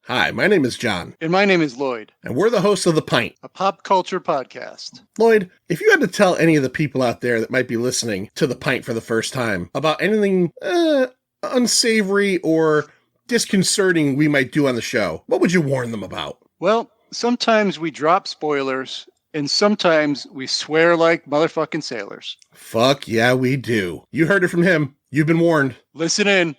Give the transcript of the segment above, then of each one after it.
Hi, my name is John. And my name is Lloyd. And we're the hosts of The Pint, a pop culture podcast. Lloyd, if you had to tell any of the people out there that might be listening to The Pint for the first time about anything unsavory or disconcerting we might do on the show, what would you warn them about? Well, sometimes we drop spoilers, and sometimes we swear like motherfucking sailors. Fuck yeah, we do. You heard it from him. You've been warned. Listen in.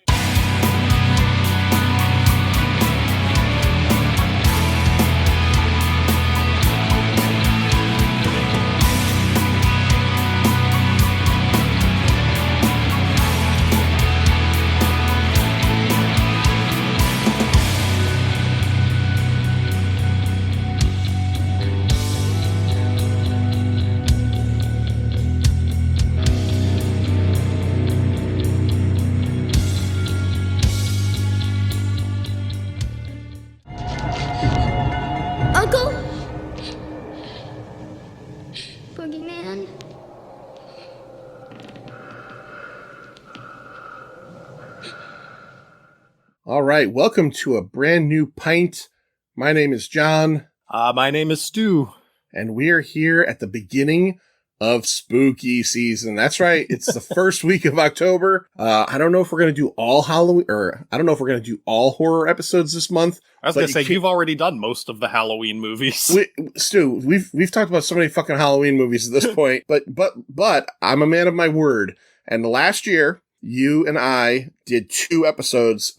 All right, welcome to a brand new Pint. My name is John. My name is Stu. And we are here at the beginning of spooky season. That's right. It's the first week of October. I don't know if we're going to do all Halloween, or I don't know if we're going to do all horror episodes this month. I was going to say, you've already done most of the Halloween movies. Stu, we've talked about so many fucking Halloween movies at this point, but I'm a man of my word. And last year, you and I did 2 episodes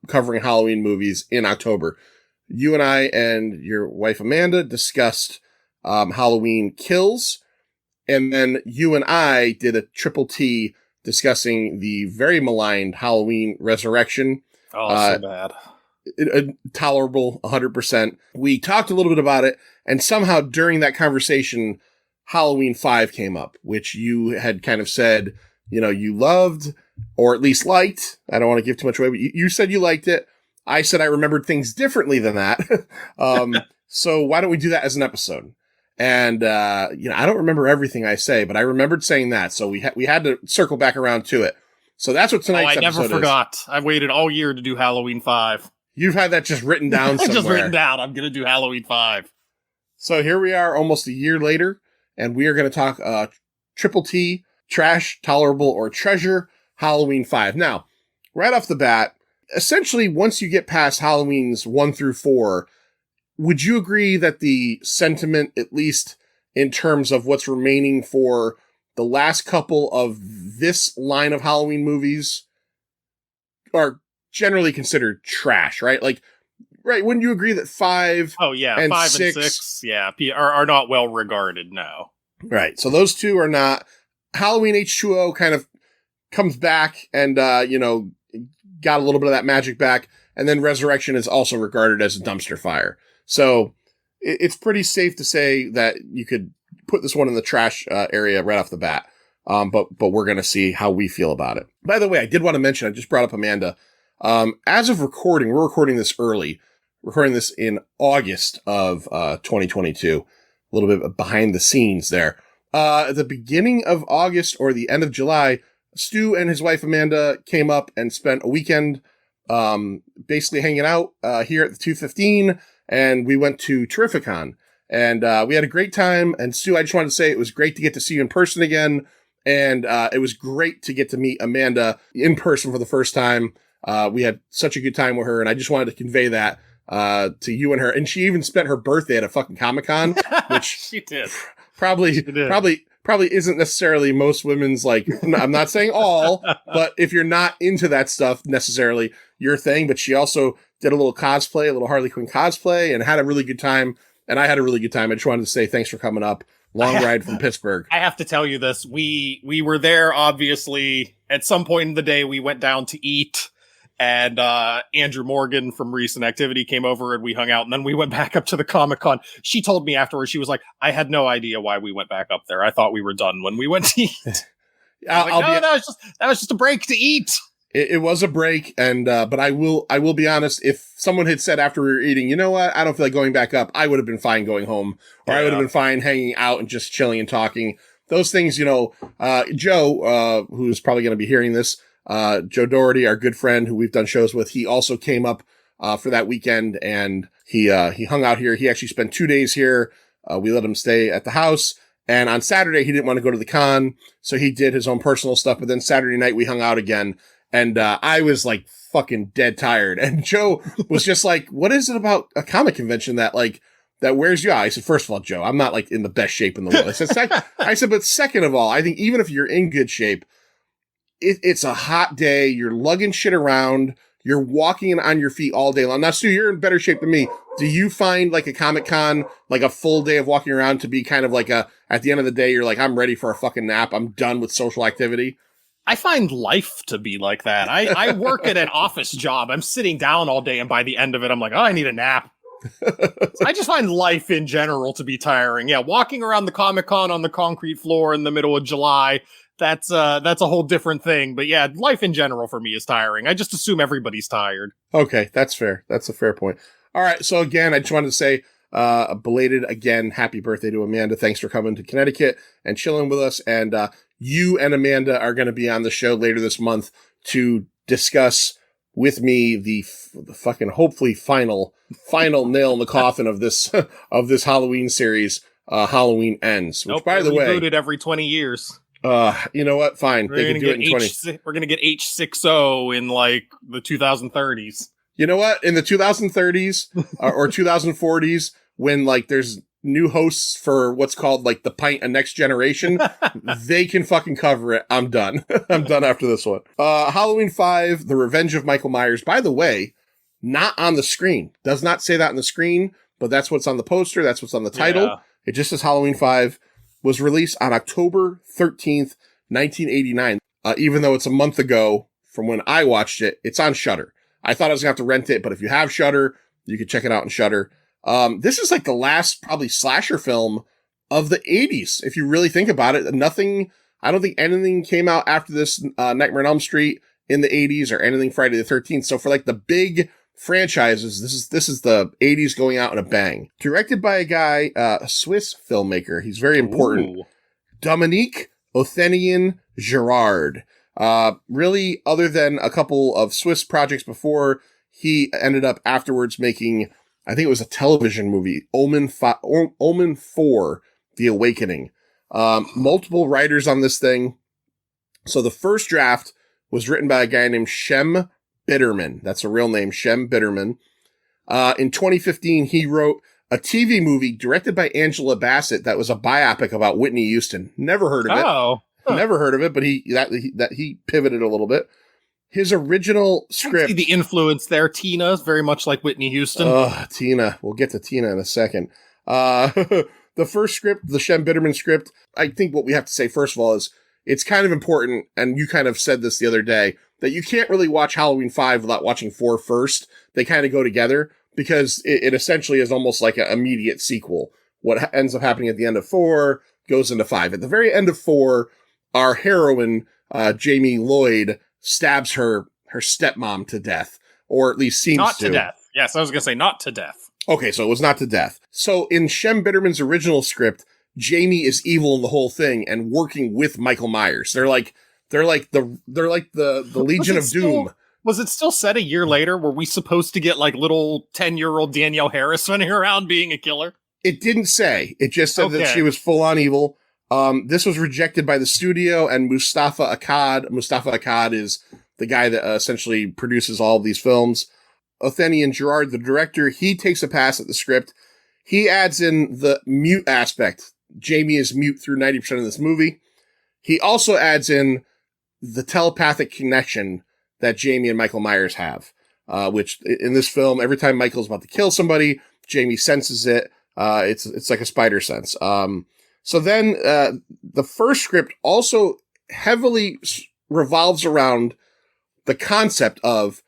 covering Halloween movies in October. You and I and your wife Amanda discussed Halloween Kills, and then you and I did a triple T discussing the very maligned Halloween Resurrection. Oh, so bad. Tolerable 100%. We talked a little bit about it, and somehow during that conversation, Halloween 5 came up, which you had kind of said, you loved, or at least liked. I don't want to give too much away, but you said you liked it. I said I remembered things differently than that. So why don't we do that as an episode? And, I don't remember everything I say, but I remembered saying that. So we had to circle back around to it. So that's what tonight's episode is. I never forgot. I've waited all year to do Halloween 5. You've had that just written down somewhere. Just written down. I'm going to do Halloween 5. So here we are almost a year later, and we are going to talk triple T, Trash, Tolerable, or Treasure, Halloween 5. Now, right off the bat, essentially, once you get past Halloweens 1 through 4, would you agree that the sentiment, at least in terms of what's remaining for the last couple of this line of Halloween movies, are generally considered trash, right? Right, wouldn't you agree that 5 and 5 6, and 6, are not well regarded, no. Right, so those two are not. Halloween H2O kind of comes back and, got a little bit of that magic back. And then Resurrection is also regarded as a dumpster fire. So it's pretty safe to say that you could put this one in the trash area right off the bat. But we're going to see how we feel about it. By the way, I did want to mention, I just brought up Amanda. As of recording, we're recording this early. Recording this in August of 2022. A little bit behind the scenes there. At the beginning of August or the end of July, Stu and his wife Amanda came up and spent a weekend basically hanging out here at the 215, and we went to Terrificon. And we had a great time. And Stu, I just wanted to say it was great to get to see you in person again. And it was great to get to meet Amanda in person for the first time. We had such a good time with her, and I just wanted to convey that to you and her. And she even spent her birthday at a fucking Comic-Con, which she did. Probably isn't necessarily most women's, I'm not saying all, but if you're not into that stuff necessarily, your thing. But she also did a little cosplay, a little Harley Quinn cosplay, and had a really good time. And I had a really good time. I just wanted to say thanks for coming up. Long ride from Pittsburgh. I have to tell you this. We were there, obviously. At some point in the day, we went down to eat. And Andrew Morgan from Recent Activity came over and we hung out, and then we went back up to the Comic-Con. She told me afterwards, she was like, I had no idea why we went back up there. I thought we were done when we went to eat. That was just a break to eat. It was a break, and but I will be honest, if someone had said after we were eating, you know what, I don't feel like going back up, I would have been fine going home, or I would have been fine hanging out and just chilling and talking. Those things, Joe, who's probably going to be hearing this, Joe Doherty, our good friend who we've done shows with, he also came up for that weekend, and he hung out here. He actually spent 2 days here. We let him stay at the house. And on Saturday, he didn't want to go to the con, so he did his own personal stuff. But then Saturday night, we hung out again, and I was like fucking dead tired. And Joe was just like, "What is it about a comic convention that wears you out?" I said, "First of all, Joe, I'm not like in the best shape in the world." I said, "But second of all, I think even if you're in good shape, it's a hot day. You're lugging shit around. You're walking on your feet all day long. Now, Stu, you're in better shape than me. Do you find like a Comic-Con, like a full day of walking around to be kind of like at the end of the day, you're like, I'm ready for a fucking nap. I'm done with social activity? I find life to be like that. I work at an office job. I'm sitting down all day, and by the end of it, I'm like, oh, I need a nap. I just find life in general to be tiring. Yeah, walking around the Comic-Con on the concrete floor in the middle of July, that's a whole different thing. But yeah, life in general for me is tiring. I just assume everybody's tired. Okay, that's fair. That's a fair point. All right, so again, I just wanted to say a belated, again, happy birthday to Amanda. Thanks for coming to Connecticut and chilling with us. And you and Amanda are going to be on the show later this month to discuss with me the fucking hopefully final nail in the coffin of this Halloween series, Halloween Ends. Which, by the way, rebooted every 20 years. You know what? Fine, they can do it in 20. We're gonna get H60 in like the 2030s. You know what? In the 2030s or 2040s, when like there's new hosts for what's called like the Pint and Next Generation, they can fucking cover it. I'm done. I'm done after this one. Halloween 5, The Revenge of Michael Myers. By the way, not on the screen. Does not say that on the screen, but that's what's on the poster. That's what's on the title. Yeah. It just says Halloween 5. Was released on October 13th, 1989. Even though it's a month ago from when I watched it, it's on Shudder. I thought I was going to have to rent it, but if you have Shudder, you can check it out on Shudder. This is like the last probably slasher film of the 80s, if you really think about it. I don't think anything came out after this Nightmare on Elm Street in the 80s or anything Friday the 13th. So for like the big franchises, this is the 80s going out in a bang. Directed by a guy, a Swiss filmmaker. He's very important. Ooh. Dominique Othenian Girard. Really, other than a couple of Swiss projects before, he ended up afterwards making, I think it was a television movie, Omen 4, The Awakening. Multiple writers on this thing. So the first draft was written by a guy named Shem Bitterman. That's a real name, Shem Bitterman. In 2015, he wrote a TV movie directed by Angela Bassett that was a biopic about Whitney Houston. Never heard of it. Oh. Huh. Never heard of it, but he pivoted a little bit. His original script. I see the influence there. Tina is very much like Whitney Houston. Oh, Tina. We'll get to Tina in a second. The first script, the Shem Bitterman script, I think what we have to say first of all is it's kind of important, and you kind of said this the other day, that you can't really watch Halloween 5 without watching 4 first. They kind of go together because it essentially is almost like an immediate sequel. What ends up happening at the end of 4 goes into 5. At the very end of 4, our heroine, Jamie Lloyd, stabs her stepmom to death, or at least seems not to death. Yes, I was going to say not to death. Okay, so it was not to death. So in Shem Bitterman's original script, Jamie is evil in the whole thing and working with Michael Myers. They're like the Legion of Doom. Was it still set a year later? Were we supposed to get like little 10-year-old Danielle Harris running around being a killer? It didn't say. It just said that she was full on evil. This was rejected by the studio and Mustafa Akkad. Mustafa Akkad is the guy that essentially produces all of these films. Othenian Girard, the director, he takes a pass at the script. He adds in the mute aspect. Jamie is mute through 90% of this movie. He also adds in the telepathic connection that Jamie and Michael Myers have, which in this film, every time Michael's about to kill somebody, Jamie senses it. It's like a spider sense. So then the first script also heavily revolves around the concept of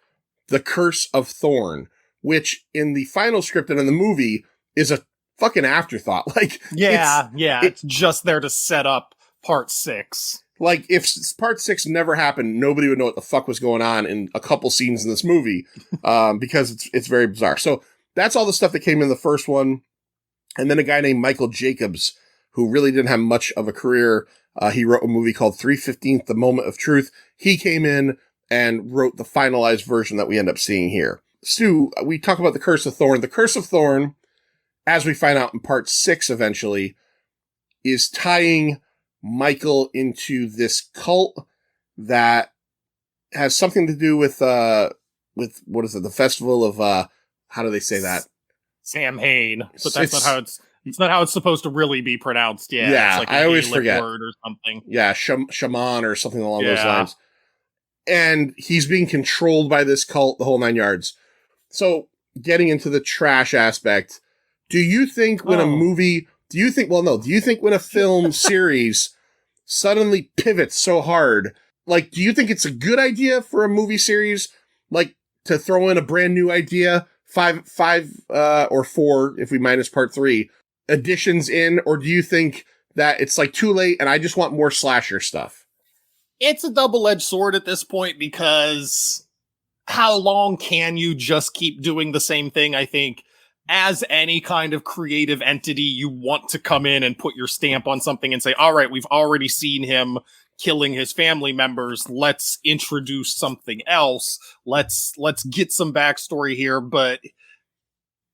the Curse of Thorn, which in the final script and in the movie is a fucking afterthought. Like, it's just there to set up part 6. Like, if part 6 never happened, nobody would know what the fuck was going on in a couple scenes in this movie, because it's very bizarre. So that's all the stuff that came in the first one. And then a guy named Michael Jacobs, who really didn't have much of a career. He wrote a movie called 3/15, The Moment of Truth. He came in and wrote the finalized version that we end up seeing here. Stu, we talk about the Curse of Thorn. The Curse of Thorn, as we find out in part 6 eventually, is tying Michael into this cult that has something to do with what is it? The festival of, how do they say that? Samhain, but that's not how it's not how it's supposed to really be pronounced. Yeah. Yeah, it's like I always forget. word or something. Yeah. Shaman or something along those lines. And he's being controlled by this cult, the whole 9 yards. So getting into the trash aspect, do you think when do you think when a film series suddenly pivots so hard, like, do you think it's a good idea for a movie series, like, to throw in a brand new idea, five or 4, if we minus part 3, additions in, or do you think that it's like too late and I just want more slasher stuff? It's a double-edged sword at this point, because how long can you just keep doing the same thing? I think as any kind of creative entity, you want to come in and put your stamp on something and say, all right, we've already seen him killing his family members. Let's introduce something else. Let's get some backstory here. But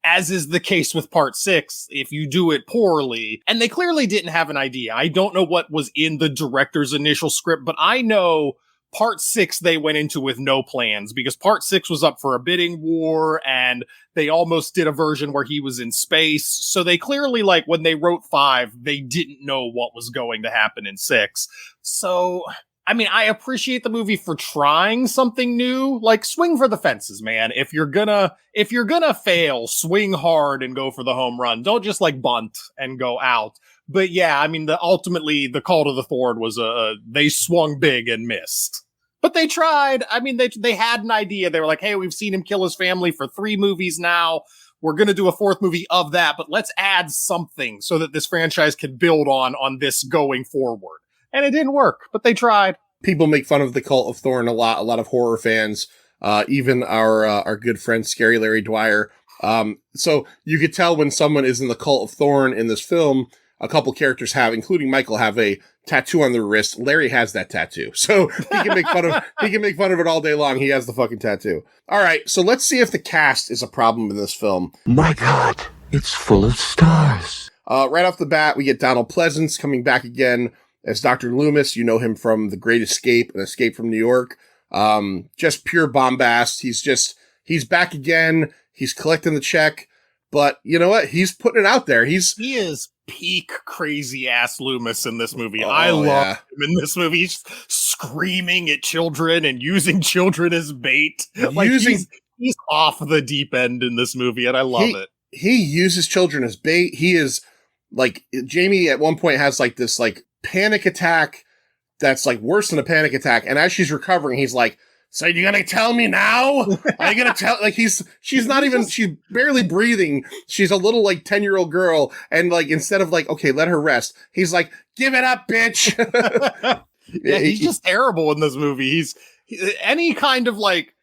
as is the case with part 6, if you do it poorly, and they clearly didn't have an idea. I don't know what was in the director's initial script, but I know part 6 they went into with no plans, because part 6 was up for a bidding war, and they almost did a version where he was in space. So they clearly, like, when they wrote 5, they didn't know what was going to happen in 6. So, I mean, I appreciate the movie for trying something new. Like, swing for the fences, man. If you're gonna fail, swing hard and go for the home run. Don't just, like, bunt and go out. But yeah, I mean, ultimately the call to the Thorn was they swung big and missed. But they tried. I mean, they had an idea. They were like, hey, we've seen him kill his family for 3 movies now. We're going to do a 4th movie of that, but let's add something so that this franchise can build on this going forward. And it didn't work, but they tried. People make fun of the Cult of Thorn a lot. A lot of horror fans, even our good friend Scary Larry Dwyer. So you could tell when someone is in the Cult of Thorn in this film. A couple characters have, including Michael, have a tattoo on their wrist. Larry has that tattoo, so he can make fun of it all day long. He has the fucking tattoo. All right, so let's see if the cast is a problem in this film. My God, it's full of stars. Right off the bat, we get Donald Pleasance coming back again as Dr. Loomis. You know him from The Great Escape and Escape from New York. Just pure bombast. He's back again. He's collecting the check, but you know what? He's putting it out there. He is peak crazy ass Loomis in this movie. I love him in this movie. He's screaming at children and using children as bait. Like he's off the deep end in this movie, and I love it. He uses children as bait. He is like, Jamie at one point has like this like panic attack that's like worse than a panic attack, and as she's recovering, he's like, so you gonna tell me now? Are you gonna tell? Like she's barely breathing. She's a little like 10-year-old girl. And like, instead of like, okay, let her rest, he's like, give it up, bitch. Yeah, he's just terrible in this movie. Any kind of like,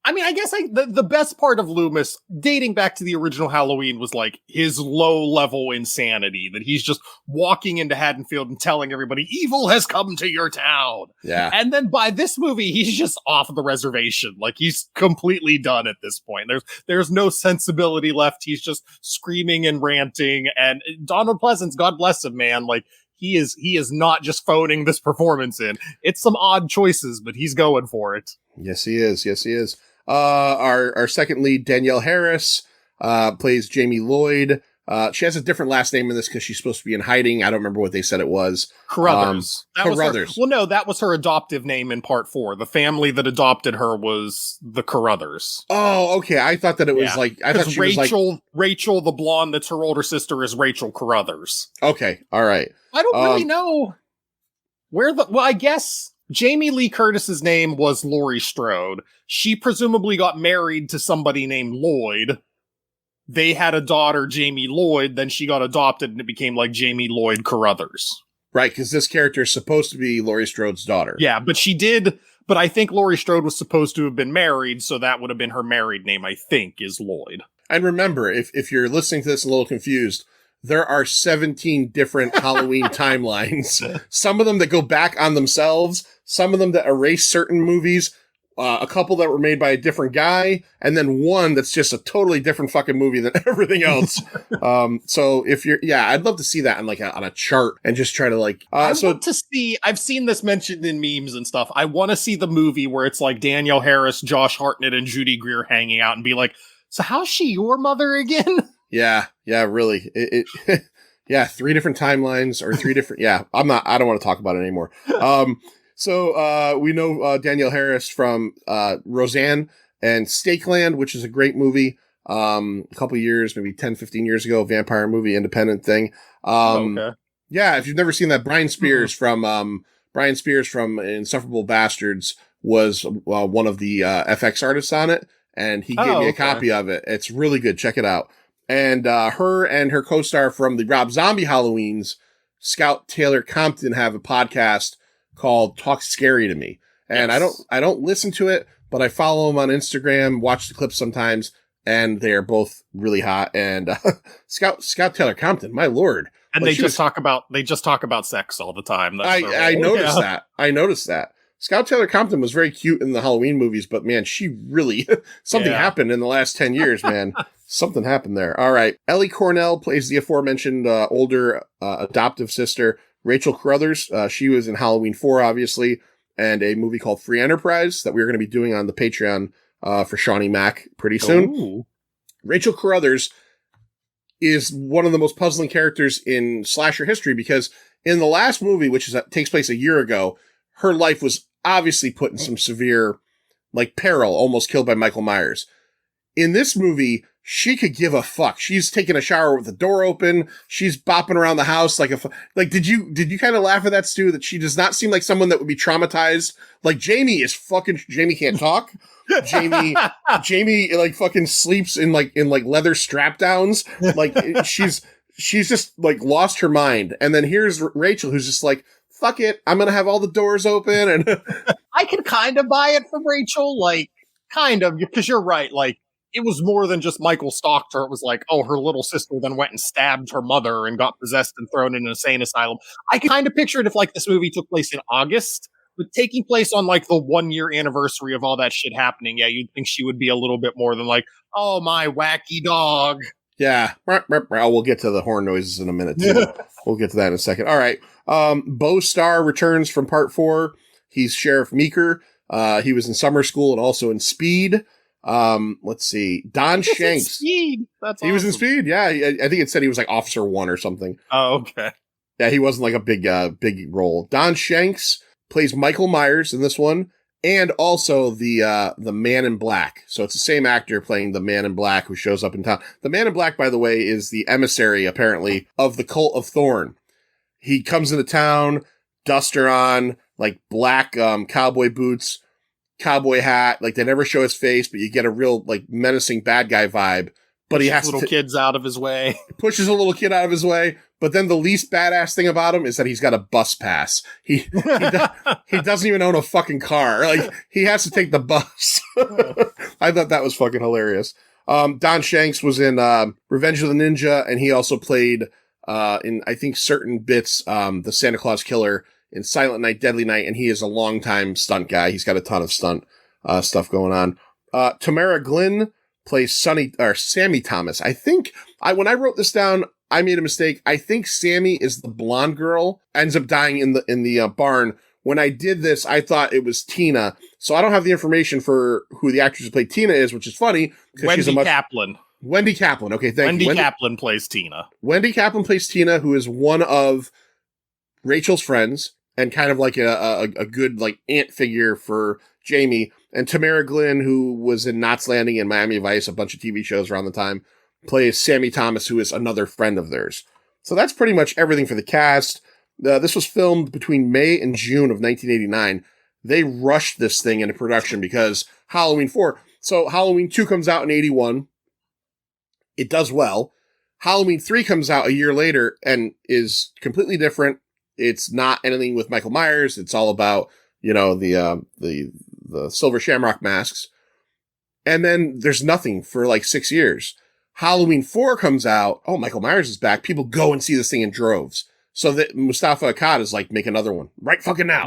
I mean, I guess the best part of Loomis, dating back to the original Halloween, was like his low-level insanity, that he's just walking into Haddonfield and telling everybody, evil has come to your town. Yeah. And then by this movie, he's just off the reservation. Like, he's completely done at this point. There's no sensibility left. He's just screaming and ranting. And Donald Pleasance, God bless him, man. Like, he is not just phoning this performance in. It's some odd choices, but he's going for it. Yes, he is. Yes, he is. Our second lead, Danielle Harris, plays Jamie Lloyd. She has a different last name in this because she's supposed to be in hiding. I don't remember what they said it was. Carruthers. Carruthers. Well, no, that was her adoptive name in part 4. The family that adopted her was the Carruthers. Oh, okay. I thought that it was like, I thought she was like Rachel, the blonde that's her older sister, is Rachel Carruthers. Okay. All right. I don't really know well, I guess Jamie Lee Curtis's name was Laurie Strode. She presumably got married to somebody named Lloyd. They had a daughter, Jamie Lloyd, then she got adopted and it became like Jamie Lloyd Carruthers. Right, because this character is supposed to be Laurie Strode's daughter. Yeah, but I think Laurie Strode was supposed to have been married, so that would have been her married name, I think, is Lloyd. And remember, if you're listening to this a little confused, there are 17 different Halloween timelines. Some of them that go back on themselves, some of them that erase certain movies. a couple that were made by a different guy, and then one that's just a totally different fucking movie than everything else. So if you're, I'd love to see that on on a chart and just try to like, I want to see, I've seen this mentioned in memes and stuff. I want to see the movie where it's like Danielle Harris, Josh Hartnett, and Judy Greer hanging out and be like, so how's she your mother again? Yeah, really. Yeah, 3 different timelines or 3 different, I don't want to talk about it anymore. So we know Danielle Harris from Roseanne and Stakeland, which is a great movie. A couple years, maybe 10, 15 years ago, vampire movie, independent thing. Okay. Yeah, if you've never seen that, Brian Spears from Insufferable Bastards was one of the FX artists on it, and he gave me a copy of it. It's really good. Check it out. And her and her co-star from the Rob Zombie Halloweens, Scout Taylor Compton, have a podcast called Talk Scary to Me. And Yes. I don't listen to it, but I follow them on Instagram, watch the clips sometimes, and they are both really hot. And Scout Taylor Compton, my lord. And they just talk about sex all the time. That's I noticed that. I noticed that. Scout Taylor Compton was very cute in the Halloween movies, but man, she really, something happened in the last 10 years, man. Something happened there. All right. Ellie Cornell plays the aforementioned older adoptive sister, Rachel Carruthers. She was in Halloween 4, obviously, and a movie called Free Enterprise that we're going to be doing on the Patreon for Shawnee Mac pretty soon. Ooh. Rachel Carruthers is one of the most puzzling characters in slasher history because in the last movie, which takes place a year ago, her life was obviously put in some severe, like, peril, almost killed by Michael Myers. In this movie, she could give a fuck. She's taking a shower with the door open. She's bopping around the house like did you kind of laugh at that, Stu, that she does not seem like someone that would be traumatized? Like, Jamie can't talk. Jamie like fucking sleeps in leather strap downs. Like, she's just like lost her mind. And then here's Rachel, who's just like, fuck it, I'm gonna have all the doors open. And I can kind of buy it from Rachel, like, kind of, because you're right, like, it was more than just Michael stalked her. It was like, oh, her little sister then went and stabbed her mother and got possessed and thrown in an insane asylum. I can kind of picture it if, like, this movie took place in August, but taking place on, like, the 1-year anniversary of all that shit happening, you'd think she would be a little bit more than like, oh, my wacky dog. Yeah. We'll get to the horn noises in a minute, too. We'll get to that in a second. All right. Bo Starr returns from part 4. He's Sheriff Meeker. He was in Summer School and also in Speed. Let's see. Don Shanks. Speed. That's He was in Speed. Yeah. I think it said he was like Officer 1 or something. Oh, okay. Yeah. He wasn't like a big role. Don Shanks plays Michael Myers in this one. And also the Man in Black. So it's the same actor playing the Man in Black who shows up in town. The Man in Black, by the way, is the emissary, apparently, of the Cult of Thorn. He comes into town, duster on, like black cowboy boots, cowboy hat. Like, they never show his face, but you get a real like menacing bad guy vibe. But he has kids out of his way. Pushes a little kid out of his way. But then the least badass thing about him is that he's got a bus pass. He doesn't even own a fucking car. Like, he has to take the bus. I thought that was fucking hilarious. Don Shanks was in Revenge of the Ninja, and he also played in, I think, certain bits, the Santa Claus Killer in Silent Night, Deadly Night, and he is a longtime stunt guy. He's got a ton of stunt stuff going on. Tamara Glynn plays Sammy Thomas. I think when I wrote this down, I made a mistake. I think Sammy is the blonde girl, ends up dying in the barn. When I did this, I thought it was Tina. So I don't have the information for who the actress who played Tina is, which is funny. Kaplan. Wendy Kaplan. Okay, thank you. Wendy Kaplan plays Tina. Wendy Kaplan plays Tina, who is one of Rachel's friends and kind of like a good like aunt figure for Jamie. And Tamara Glynn, who was in Knots Landing and Miami Vice, a bunch of TV shows around the time, plays Sammy Thomas, who is another friend of theirs. So that's pretty much everything for the cast. This was filmed between May and June of 1989. They rushed this thing into production because Halloween 4. So Halloween 2 comes out in 81. It does well. Halloween 3 comes out a year later and is completely different. It's not anything with Michael Myers. It's all about, the Silver Shamrock masks. And then there's nothing for like 6 years. Halloween 4 comes out. Oh, Michael Myers is back. People go and see this thing in droves. So that Mustafa Akkad is like, make another one right fucking now.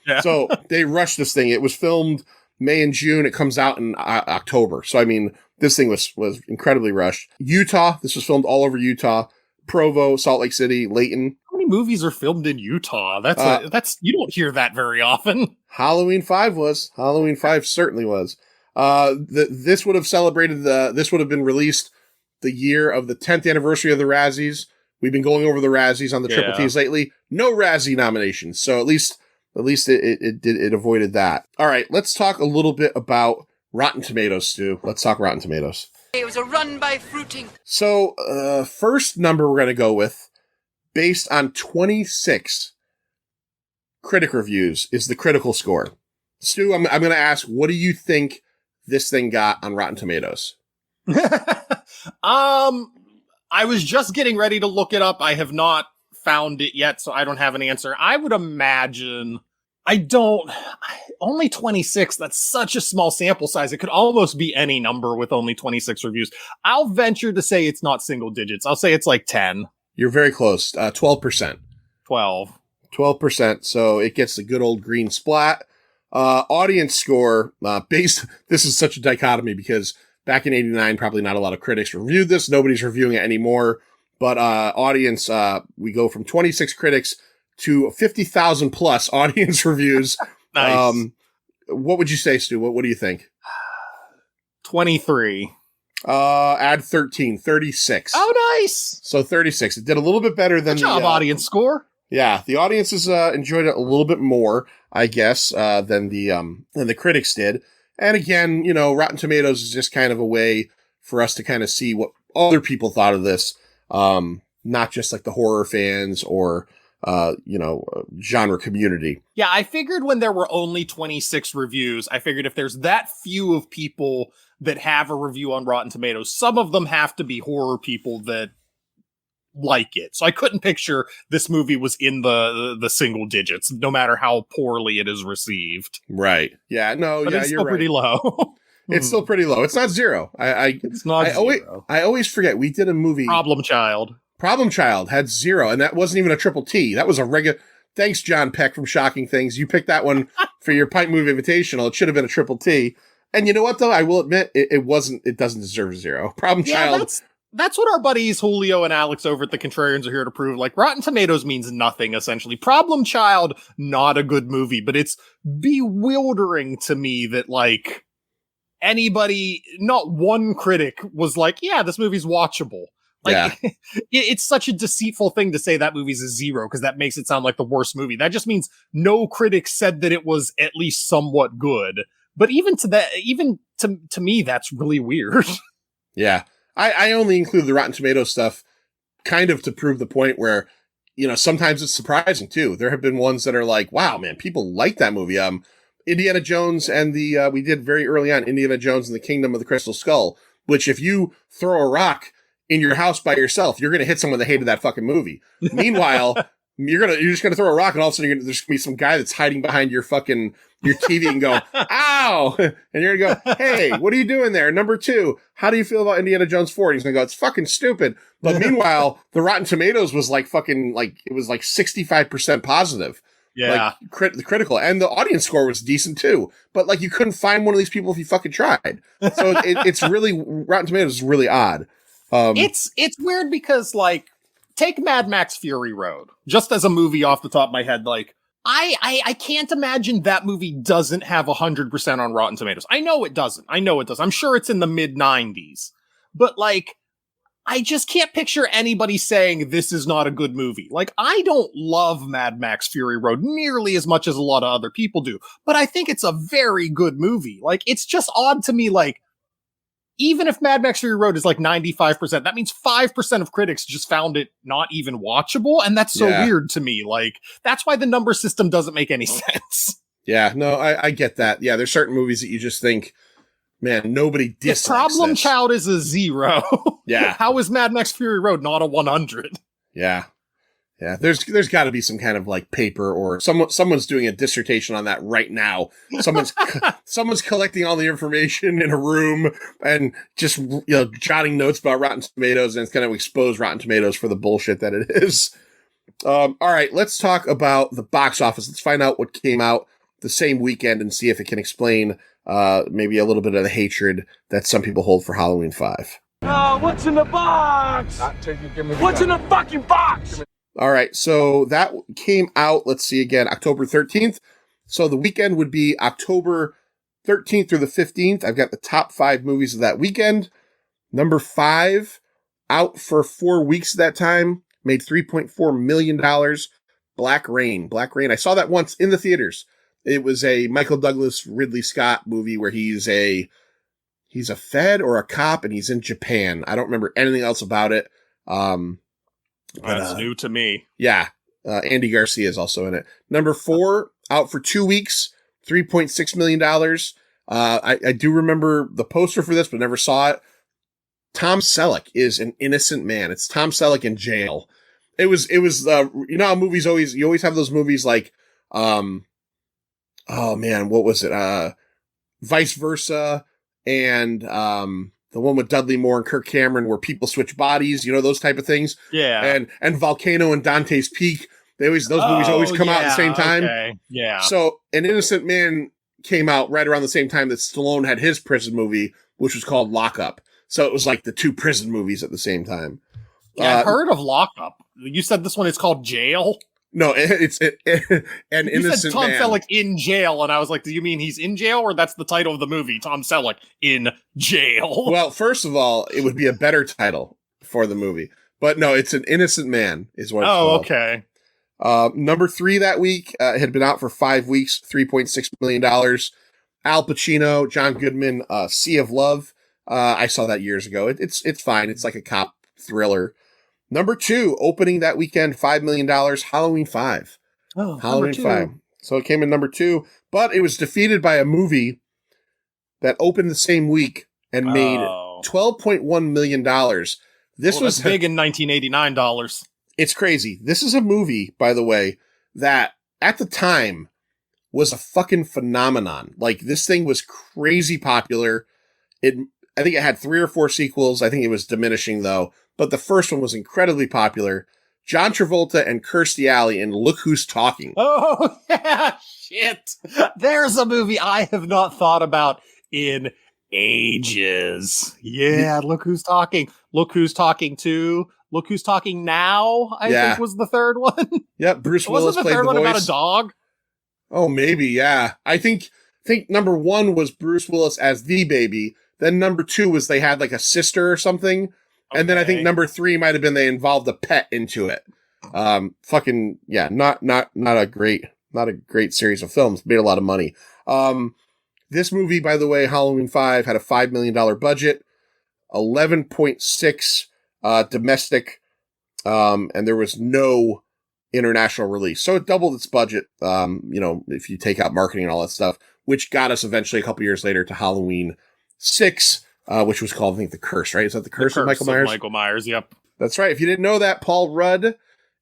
Yeah. So they rushed this thing. It was filmed May and June. It comes out in October. So, I mean, this thing was incredibly rushed. Utah. This was filmed all over Utah. Provo, Salt Lake City, Layton. How many movies are filmed in Utah? That's you don't hear that very often. Halloween 5 was. Halloween 5 certainly was. This would have celebrated this would have been released the year of the 10th anniversary of the Razzies. We've been going over the Razzies on the Triple T's lately. No Razzie nominations. So at least it avoided that. All right, let's talk a little bit about Rotten Tomatoes, Stu. Let's talk Rotten Tomatoes. It was a run by fruiting. So, first number we're going to go with, based on 26 critic reviews, is the critical score. Stu, I'm going to ask, what do you think this thing got on Rotten Tomatoes? I was just getting ready to look it up. I have not found it yet, so I don't have an answer. I would imagine only 26. That's such a small sample size. It could almost be any number with only 26 reviews. I'll venture to say it's not single digits. I'll say it's like 10. You're very close. 12%. 12%. So it gets the good old green splat. Audience score, this is such a dichotomy because back in 89, probably not a lot of critics reviewed this. Nobody's reviewing it anymore. But audience, we go from 26 critics to 50,000 plus audience reviews. Nice. What would you say, Stu? What do you think? 23. Add 13, 36. Oh, nice. So 36. It did a little bit better than Good job, audience score. Yeah, the audiences enjoyed it a little bit more, I guess, than the critics did. And again, Rotten Tomatoes is just kind of a way for us to kind of see what other people thought of this, not just like the horror fans or genre community. Yeah, I figured when there were only 26 reviews, I figured if there's that few of people that have a review on Rotten Tomatoes, some of them have to be horror people that like it. So I couldn't picture this movie was in the single digits, no matter how poorly it is received. Right. Yeah, no, but yeah, it's you're still right. Pretty low. It's still pretty low. It's not zero. It's not zero. I always forget. We did a movie. Problem Child had 0, and that wasn't even a triple T. That was a regular. Thanks, John Peck from Shocking Things. You picked that one for your Pint Movie Invitational. It should have been a triple T. And you know what, though? I will admit, it wasn't. It doesn't deserve 0. Problem Child. That's what our buddies Julio and Alex over at the Contrarians are here to prove. Like, Rotten Tomatoes means nothing, essentially. Problem Child, not a good movie, but it's bewildering to me that, like, anybody, not one critic was like, yeah, this movie's watchable. Like, yeah. It's such a deceitful thing to say that movie's a 0, because that makes it sound like the worst movie. That just means no critic said that it was at least somewhat good. But even to me, that's really weird. Yeah. I only include the Rotten Tomatoes stuff kind of to prove the point where, sometimes it's surprising too. There have been ones that are like, wow, man, people like that movie. Indiana Jones and we did very early on Indiana Jones and the Kingdom of the Crystal Skull, which if you throw a rock in your house by yourself, you're going to hit someone that hated that fucking movie. Meanwhile, you're just going to throw a rock and all of a sudden there's going to be some guy that's hiding behind your TV and go, ow! And you're going to go, hey, what are you doing there? Number 2, how do you feel about Indiana Jones 4? And he's going to go, it's fucking stupid. But meanwhile, the Rotten Tomatoes was like it was like 65% positive. Yeah. Like the critical. And the audience score was decent too. But like you couldn't find one of these people if you fucking tried. So it's really, Rotten Tomatoes is really odd. It's weird because like, take Mad Max Fury Road, just as a movie off the top of my head, like, I can't imagine that movie doesn't have 100% on Rotten Tomatoes. I know it doesn't. I'm sure it's in the mid-90s. But, like, I just can't picture anybody saying this is not a good movie. Like, I don't love Mad Max Fury Road nearly as much as a lot of other people do. But I think it's a very good movie. Like, it's just odd to me, like, even if Mad Max Fury Road is like 95%, that means 5% of critics just found it not even watchable. And that's so weird to me. Like, that's why the number system doesn't make any sense. Yeah, no, I get that. Yeah, there's certain movies that you just think, man, nobody dislikes The Problem this. Child is a 0. Yeah. How is Mad Max Fury Road not a 100? Yeah. Yeah, there's got to be some kind of like paper or someone's doing a dissertation on that right now. Someone's collecting all the information in a room and just jotting notes about Rotten Tomatoes, and it's going to expose Rotten Tomatoes for the bullshit that it is. All right, let's talk about the box office. Let's find out what came out the same weekend and see if it can explain maybe a little bit of the hatred that some people hold for Halloween 5. What's in the box? What's in the fucking box? All right, so that came out, let's see again, October 13th. So the weekend would be October 13th through the 15th. I've got the top 5 movies of that weekend. Number 5, out for 4 weeks at that time, made $3.4 million. Black Rain. Black Rain. I saw that once in the theaters. It was a Michael Douglas, Ridley Scott movie where he's a Fed or a cop and he's in Japan. I don't remember anything else about it. That's new to me. Yeah. Andy Garcia is also in it. Number 4, out for 2 weeks, $3.6 million. I do remember the poster for this, but never saw it. Tom Selleck is an innocent man. It's Tom Selleck in jail. It was, you know how movies you always have those movies like, oh man, what was it? Vice Versa and, the one with Dudley Moore and Kirk Cameron where people switch bodies, you know, those type of things. Yeah. And Volcano and Dante's Peak. Those movies always come out at the same time. Okay. Yeah. So An Innocent Man came out right around the same time that Stallone had his prison movie, which was called Lockup. So it was like the 2 prison movies at the same time. Yeah, I've heard of Lockup. You said this one is called Jail? No, it's An You Innocent said Tom Man. Selleck in jail, and I was like, do you mean he's in jail, or that's the title of the movie, Tom Selleck in jail? Well, first of all, it would be a better title for the movie. But no, it's An Innocent Man is what it's called. Okay. Number 3 that week had been out for 5 weeks, $3.6 million. Al Pacino, John Goodman, Sea of Love. I saw that years ago. It's fine. It's like a cop thriller. Number 2, opening that weekend, $5 million, Halloween 5. Oh, Halloween 5. So it came in number 2, but it was defeated by a movie that opened the same week and made $12.1 million. This was big in 1989 dollars. It's crazy. This is a movie, by the way, that at the time was a fucking phenomenon. Like, this thing was crazy popular. I think it had 3 or 4 sequels. I think it was diminishing, though. But the first one was incredibly popular. John Travolta and Kirstie Alley in Look Who's Talking. Oh, yeah, shit. There's a movie I have not thought about in ages. Yeah, Look Who's Talking. Look Who's Talking 2. Look Who's Talking Now, I think was the third one. Yep, Bruce Willis Wasn't the played third the one voice. about a dog? Oh, maybe, yeah. I think number 1 was Bruce Willis as the baby. Then number 2 was they had like a sister or something. And then I think number 3 might have been they involved a pet into it. Fucking, yeah, not a great series of films. Made a lot of money. This movie, by the way, Halloween 5, had a $5 million budget, 11.6 domestic, and there was no international release. So it doubled its budget, if you take out marketing and all that stuff, which got us eventually a couple years later to Halloween 6, which was called, I think, The Curse, right? Is that The Curse of Michael Myers? Michael Myers, yep. That's right. If you didn't know that, Paul Rudd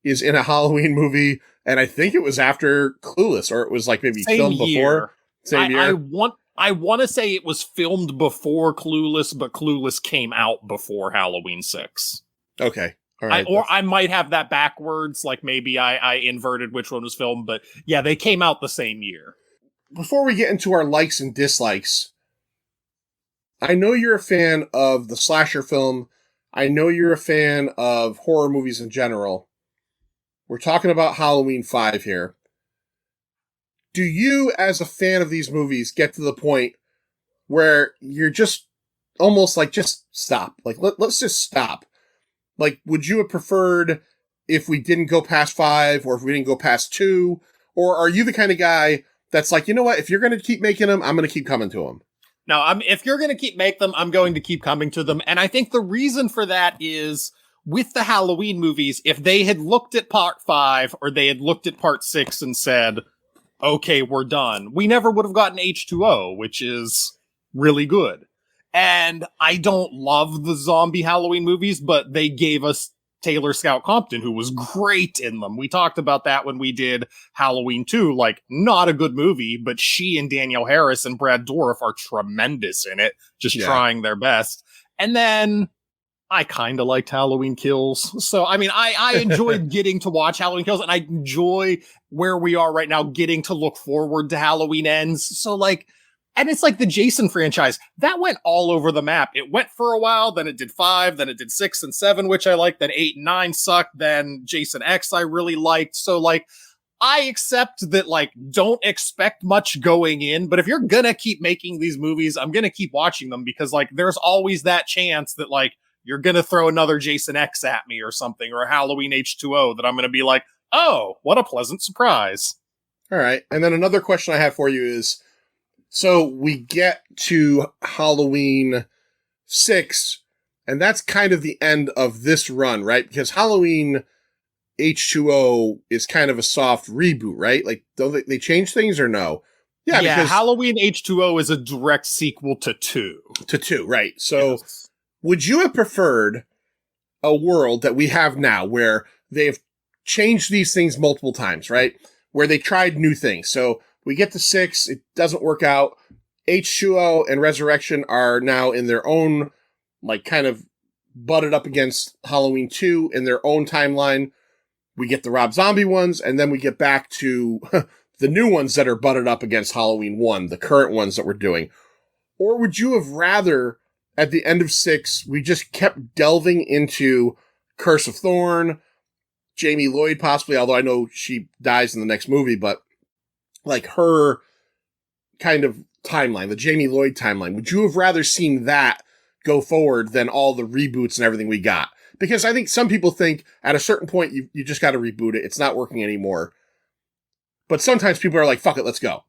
is in a Halloween movie, and I think it was after Clueless, or it was like maybe filmed before. Same year. I want to say it was filmed before Clueless, but Clueless came out before Halloween 6. Okay. All right. I might have that backwards, like maybe I inverted which one was filmed, but yeah, they came out the same year. Before we get into our likes and dislikes, I know you're a fan of the slasher film. I know you're a fan of horror movies in general. We're talking about Halloween 5 here. Do you, as a fan of these movies, get to the point where you're just almost like, just stop? Like, let's just stop. Like, would you have preferred if we didn't go past 5 or if we didn't go past 2? Or are you the kind of guy that's like, you know what? If you're going to keep making them, I'm going to keep coming to them. No, if you're going to keep make them, I'm going to keep coming to them. And I think the reason for that is with the Halloween movies, if they had looked at part 5 or they had looked at part 6 and said, okay, we're done, we never would have gotten H2O, which is really good. And I don't love the zombie Halloween movies, but they gave us Taylor Scout Compton, who was great in them. We talked about that when we did Halloween 2, like, not a good movie, but she and Danielle Harris and Brad Dourif are tremendous in it, just trying their best. And then I kind of liked Halloween Kills. So, I mean, I enjoyed getting to watch Halloween Kills, and I enjoy where we are right now, getting to look forward to Halloween Ends. So, like, And it's like the Jason franchise that went all over the map. It went for a while, then it did 5, then it did 6 and 7, which I liked. Then 8 and 9 sucked. Then Jason X I really liked. So like, I accept that, like, don't expect much going in, but if you're gonna keep making these movies, I'm gonna keep watching them because, like, there's always that chance that, like, you're gonna throw another Jason X at me or something, or a Halloween H2O that I'm gonna be like, oh, what a pleasant surprise. All right. And then another question I have for you is, so we get to Halloween 6, and that's kind of the end of this run, right? Because Halloween H2O is kind of a soft reboot, right? Like, don't they change things or no? Yeah, because Halloween H2O is a direct sequel to 2. To 2, right. So Yes. would you have preferred a world that we have now where they've changed these things multiple times, right? Where they tried new things. So we get to 6, it doesn't work out. H2O and Resurrection are now in their own, like, kind of butted up against Halloween 2 in their own timeline. We get the Rob Zombie ones, and then we get back to the new ones that are butted up against Halloween 1, the current ones that we're doing. Or would you have rather, at the end of 6, we just kept delving into Curse of Thorn, Jamie Lloyd possibly, although I know she dies in the next movie, but like her kind of timeline, the Jamie Lloyd timeline, would you have rather seen that go forward than all the reboots and everything we got? Because I think some people think at a certain point, you just got to reboot it. It's not working anymore. But sometimes people are like, fuck it, let's go.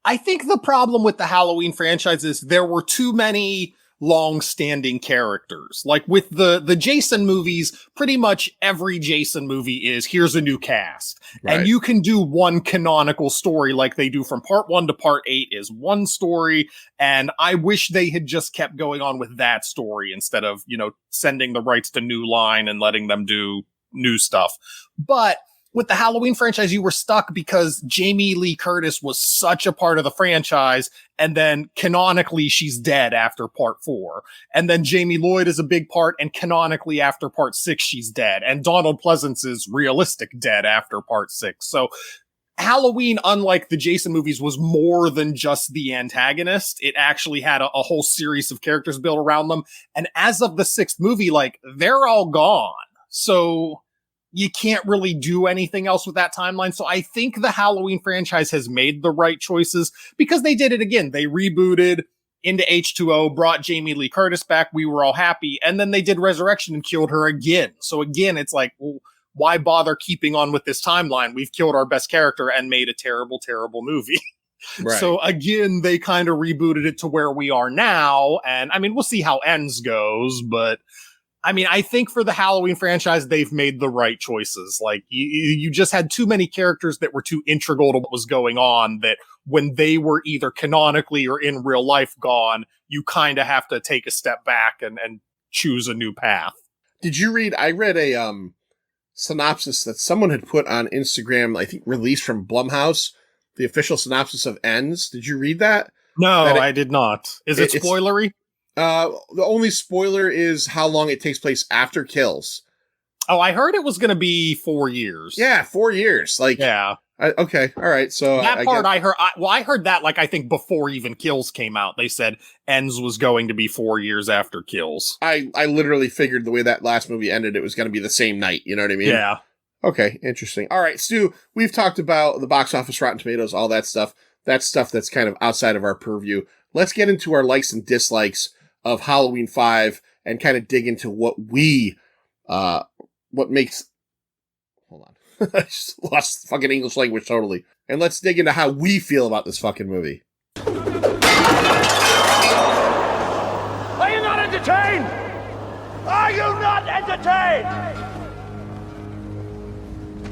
I think the problem with the Halloween franchise is there were too many long-standing characters. Like with the Jason movies, pretty much every Jason movie is, here's a new cast. Right. And you can do one canonical story like they do from part 1 to part 8 is one story. And I wish they had just kept going on with that story instead of, sending the rights to New Line and letting them do new stuff. But with the Halloween franchise, you were stuck because Jamie Lee Curtis was such a part of the franchise. And then canonically, she's dead after part 4. And then Jamie Lloyd is a big part. And canonically, after part 6, she's dead. And Donald Pleasance is realistic dead after part 6. So Halloween, unlike the Jason movies, was more than just the antagonist. It actually had a whole series of characters built around them. And as of the 6th movie, like, they're all gone. So you can't really do anything else with that timeline. So I think the Halloween franchise has made the right choices because they did it again. They rebooted into H2O, brought Jamie Lee Curtis back. We were all happy. And then they did Resurrection and killed her again. So again, it's like, well, why bother keeping on with this timeline? We've killed our best character and made a terrible, terrible movie. Right. So again, they kind of rebooted it to where we are now. And I mean, we'll see how Ends goes, but I mean, I think for the Halloween franchise, they've made the right choices. Like, you just had too many characters that were too integral to what was going on that when they were either canonically or in real life gone, you kind of have to take a step back and choose a new path. Did you read, I read a synopsis that someone had put on Instagram, I think released from Blumhouse, the official synopsis of Ends. Did you read that? No, I did not. Is it spoilery? The only spoiler is how long it takes place after Kills. Oh, I heard it was going to be 4 years. Yeah, 4 years. Like, yeah. Okay, all right. So that part I heard. I heard that like I think before even Kills came out. They said Ends was going to be 4 years after Kills. I literally figured the way that last movie ended, it was going to be the same night. You know what I mean? Yeah. Okay, interesting. All right, Stu, we've talked about the box office, Rotten Tomatoes, all that stuff. That's stuff that's kind of outside of our purview. Let's get into our likes and dislikes of Halloween 5 and kind of dig into what makes, hold on. I just lost fucking English language totally. And let's dig into how we feel about this fucking movie. Are you not entertained? Are you not entertained?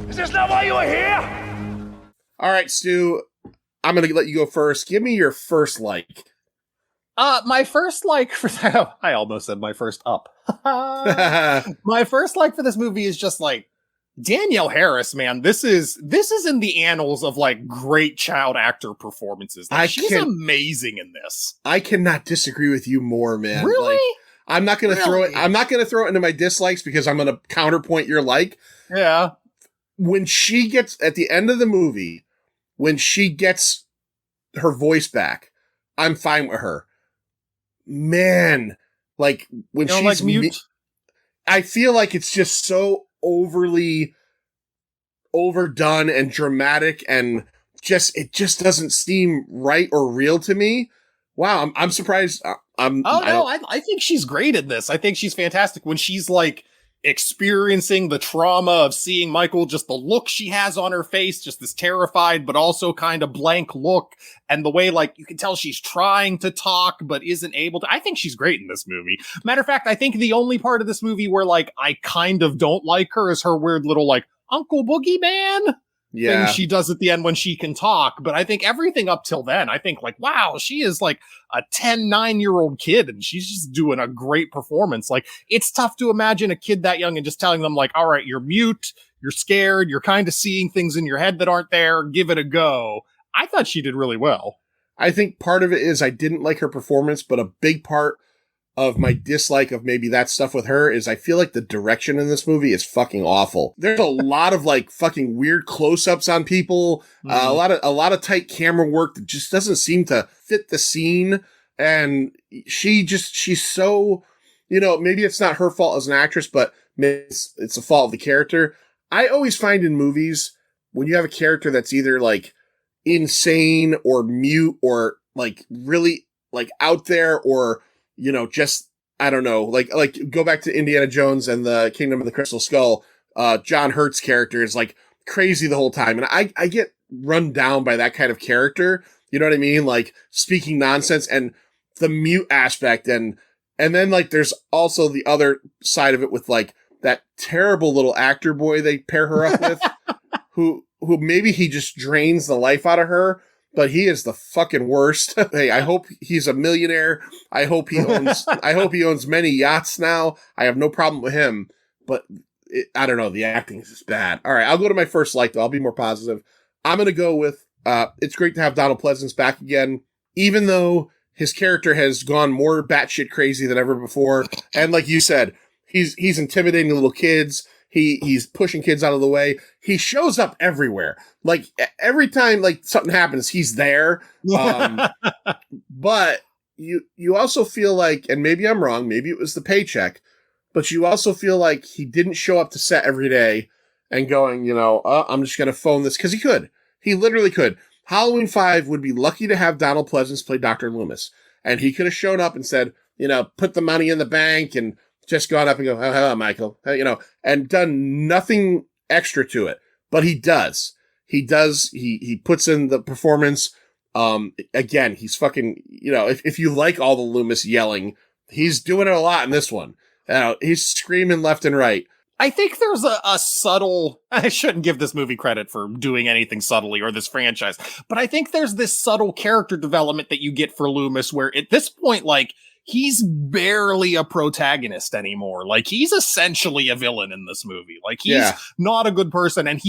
Is this not why you are here? All right, Stu, I'm going to let you go first. Give me your first like. My first like for that, I almost said my first up. My first like for this movie is just like Danielle Harris, man. This is in the annals of like great child actor performances. Like, she's amazing in this. I cannot disagree with you more, man. Really? Like, I'm not going to throw it. I'm not going to throw it into my dislikes because I'm going to counterpoint your like. Yeah. When she gets at the end of the movie, when she gets her voice back, I'm fine with her. Man, like when You don't she's like mute? I feel like it's just so overly overdone and dramatic, and it just doesn't seem right or real to me. Wow, I'm surprised. Oh no, I think she's great at this. I think she's fantastic when she's like experiencing the trauma of seeing Michael, just the look she has on her face, just this terrified but also kind of blank look, and the way like you can tell she's trying to talk but isn't able to. I think she's great in this movie. Matter of fact, I think the only part of this movie where like I kind of don't like her is her weird little like Uncle Boogeyman thing she does at the end when she can talk. But I think everything up till then, I think like, wow, she is like a 9-year-old kid and she's just doing a great performance. Like, it's tough to imagine a kid that young and just telling them like, all right, you're mute, you're scared, you're kind of seeing things in your head that aren't there, give it a go. I thought she did really well. I think part of it is I didn't like her performance, but a big part of my dislike of maybe that stuff with her is I feel like the direction in this movie is fucking awful. There's a lot of like fucking weird close-ups on people, a lot of tight camera work that just doesn't seem to fit the scene. And she's so, maybe it's not her fault as an actress, but it's a fault of the character. I always find in movies when you have a character that's either like insane or mute or like really like out there or just, I don't know, like go back to Indiana Jones and the Kingdom of the Crystal Skull. John Hurt's character is like crazy the whole time. And I get run down by that kind of character. You know what I mean? Like speaking nonsense and the mute aspect. And then like, there's also the other side of it with like that terrible little actor boy they pair her up with who maybe he just drains the life out of her. But he is the fucking worst. Hey, I hope he's a millionaire. I hope he owns many yachts now. I have no problem with him. But I don't know. The acting is just bad. All right, I'll go to my first like, though. I'll be more positive. I'm going to go with, it's great to have Donald Pleasance back again, even though his character has gone more batshit crazy than ever before. And like you said, he's intimidating little kids. He's pushing kids out of the way. He shows up everywhere. Like every time like something happens, he's there. But you also feel like, and maybe I'm wrong, maybe it was the paycheck, but you also feel like he didn't show up to set every day and going, I'm just going to phone this, because he could. He literally could. Halloween 5 would be lucky to have Donald Pleasance play Dr. Loomis. And he could have shown up and said, put the money in the bank and just gone up and go, hello, Michael, and done nothing extra to it. But he does. He puts in the performance. Again, he's fucking, if you like all the Loomis yelling, he's doing it a lot in this one. He's screaming left and right. I think there's a subtle, I shouldn't give this movie credit for doing anything subtly or this franchise, but I think there's this subtle character development that you get for Loomis where at this point, like, he's barely a protagonist anymore. Like, he's essentially a villain in this movie. Like, he's not a good person, and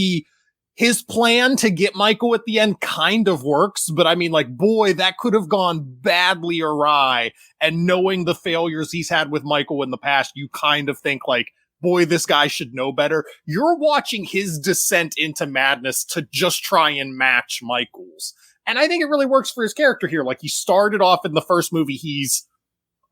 his plan to get Michael at the end kind of works, but I mean, like, boy, that could have gone badly awry. And knowing the failures he's had with Michael in the past, you kind of think like, boy, this guy should know better. You're watching his descent into madness to just try and match Michael's. And I think it really works for his character here. Like, he started off in the first movie, he's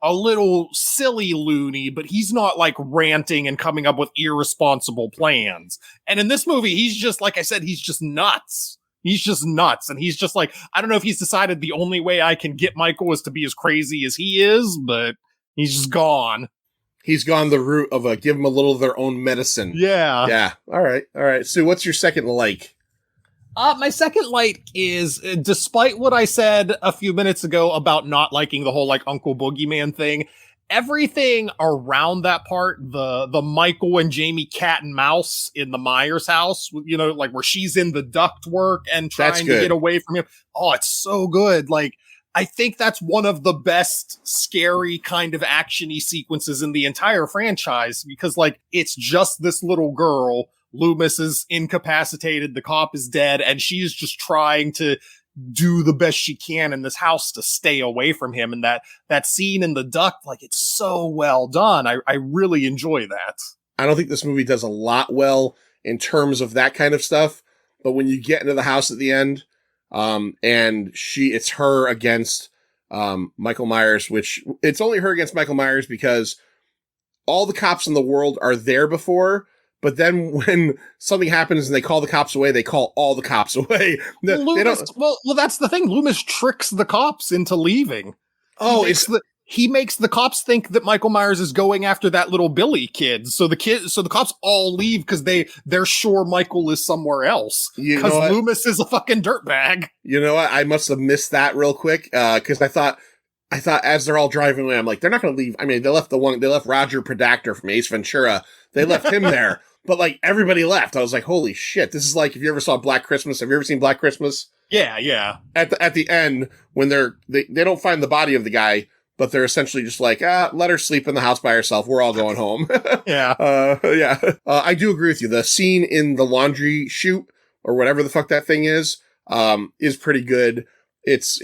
a little silly loony, but he's not like ranting and coming up with irresponsible plans. And in this movie, he's just, like I said, he's just nuts. He's just nuts. And he's just like, I don't know if he's decided the only way I can get Michael is to be as crazy as he is, but he's just gone. He's gone the route of give him a little of their own medicine. Yeah. Yeah. All right. Sue, what's your second like? My second like is, despite what I said a few minutes ago about not liking the whole like Uncle Boogeyman thing, everything around that part, the Michael and Jamie cat and mouse in the Myers house, like where she's in the ductwork and trying to get away from him. Oh, it's so good. Like, I think that's one of the best scary kind of action-y sequences in the entire franchise, because like, it's just this little girl. Loomis is incapacitated, the cop is dead, and she's just trying to do the best she can in this house to stay away from him. And that scene in the duct, like, it's so well done. I really enjoy that. I don't think this movie does a lot well in terms of that kind of stuff, but when you get into the house at the end, and it's her against Michael Myers, which it's only her against Michael Myers because all the cops in the world are there before. But then when something happens and they call the cops away, they call all the cops away. Well, that's the thing. Loomis tricks the cops into leaving. Oh, he makes the cops think that Michael Myers is going after that little Billy kid. So the cops all leave because they're sure Michael is somewhere else. Because Loomis is a fucking dirtbag. You know what? I must have missed that real quick. Cause I thought as they're all driving away, I'm like, they're not going to leave. I mean, they left Roger Predactor from Ace Ventura. They left him there, but like everybody left. I was like, holy shit. This is like, if you ever saw Black Christmas, have you ever seen Black Christmas? Yeah. At the end, when they don't find the body of the guy, but they're essentially just like, let her sleep in the house by herself. We're all going home. Yeah. I do agree with you. The scene in the laundry chute or whatever the fuck that thing is pretty good. It's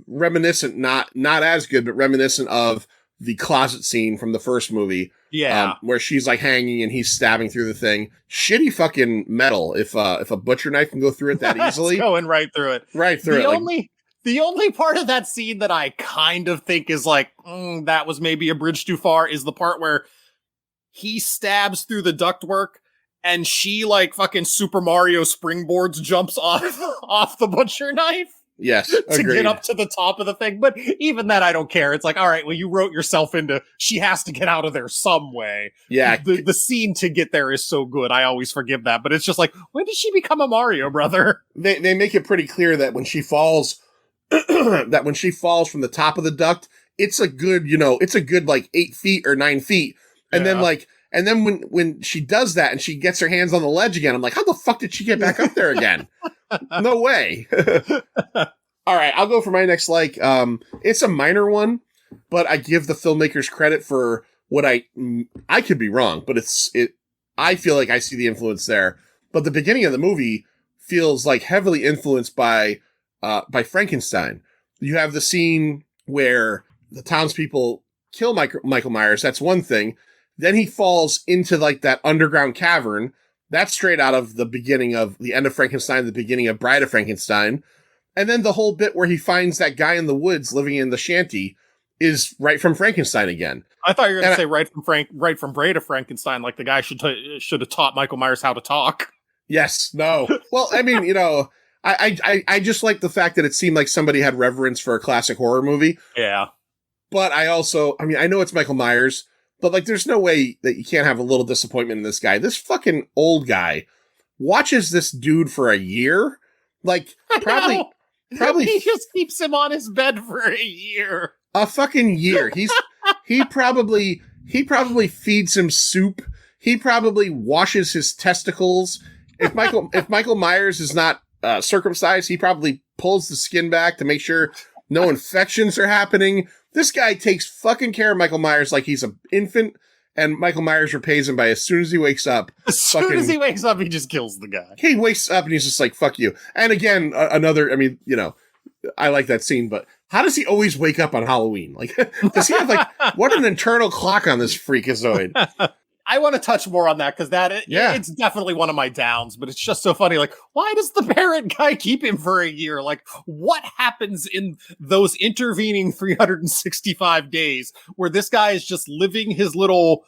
reminiscent, not as good, but reminiscent of the closet scene from the first movie. Yeah. Where she's like hanging and he's stabbing through the thing. Shitty fucking metal. If a butcher knife can go through it that easily. It's going right through it. Right through it. The only part of that scene that I kind of think is like, that was maybe a bridge too far is the part where he stabs through the ductwork and she like fucking Super Mario springboards jumps off the butcher knife. Yes, to get up to the top of the thing. But even that, I don't care. It's like, all right, well, you wrote yourself into, she has to get out of there some way. Yeah. The scene to get there is so good. I always forgive that. But it's just like, when did she become a Mario brother? They make it pretty clear that when she falls, from the top of the duct, it's a good like 8 feet or 9 feet. And then when she does that and she gets her hands on the ledge again, I'm like, how the fuck did she get back up there again? No way. All right, I'll go for my next like. It's a minor one, but I give the filmmakers credit for what I could be wrong, but I feel like I see the influence there. But the beginning of the movie feels like heavily influenced by Frankenstein. You have the scene where the townspeople kill Michael Myers. That's one thing. Then he falls into like that underground cavern. That's straight out of the beginning of the end of Frankenstein, the beginning of Bride of Frankenstein. And then the whole bit where he finds that guy in the woods living in the shanty is right from Frankenstein again. I thought you were going to say right from Bride of Frankenstein, like the guy should have taught Michael Myers how to talk. Yes, no. Well, I mean, I just like the fact that it seemed like somebody had reverence for a classic horror movie. Yeah. But I know it's Michael Myers, but like, there's no way that you can't have a little disappointment in this guy. This fucking old guy watches this dude for a year. Like, probably he just keeps him on his bed for a year. A fucking year. He probably feeds him soup. He probably washes his testicles. If Michael Myers is not circumcised, he probably pulls the skin back to make sure no infections are happening. This guy takes fucking care of Michael Myers like he's an infant, and Michael Myers repays him by as soon as he wakes up. As soon as he wakes up, he just kills the guy. He wakes up and he's just like, fuck you. And again, I like that scene, but how does he always wake up on Halloween? Like, does he have like, what an internal clock on this freakazoid? I want to touch more on that because it's definitely one of my downs, but it's just so funny. Like, why does the parent guy keep him for a year? Like, what happens in those intervening 365 days where this guy is just living his little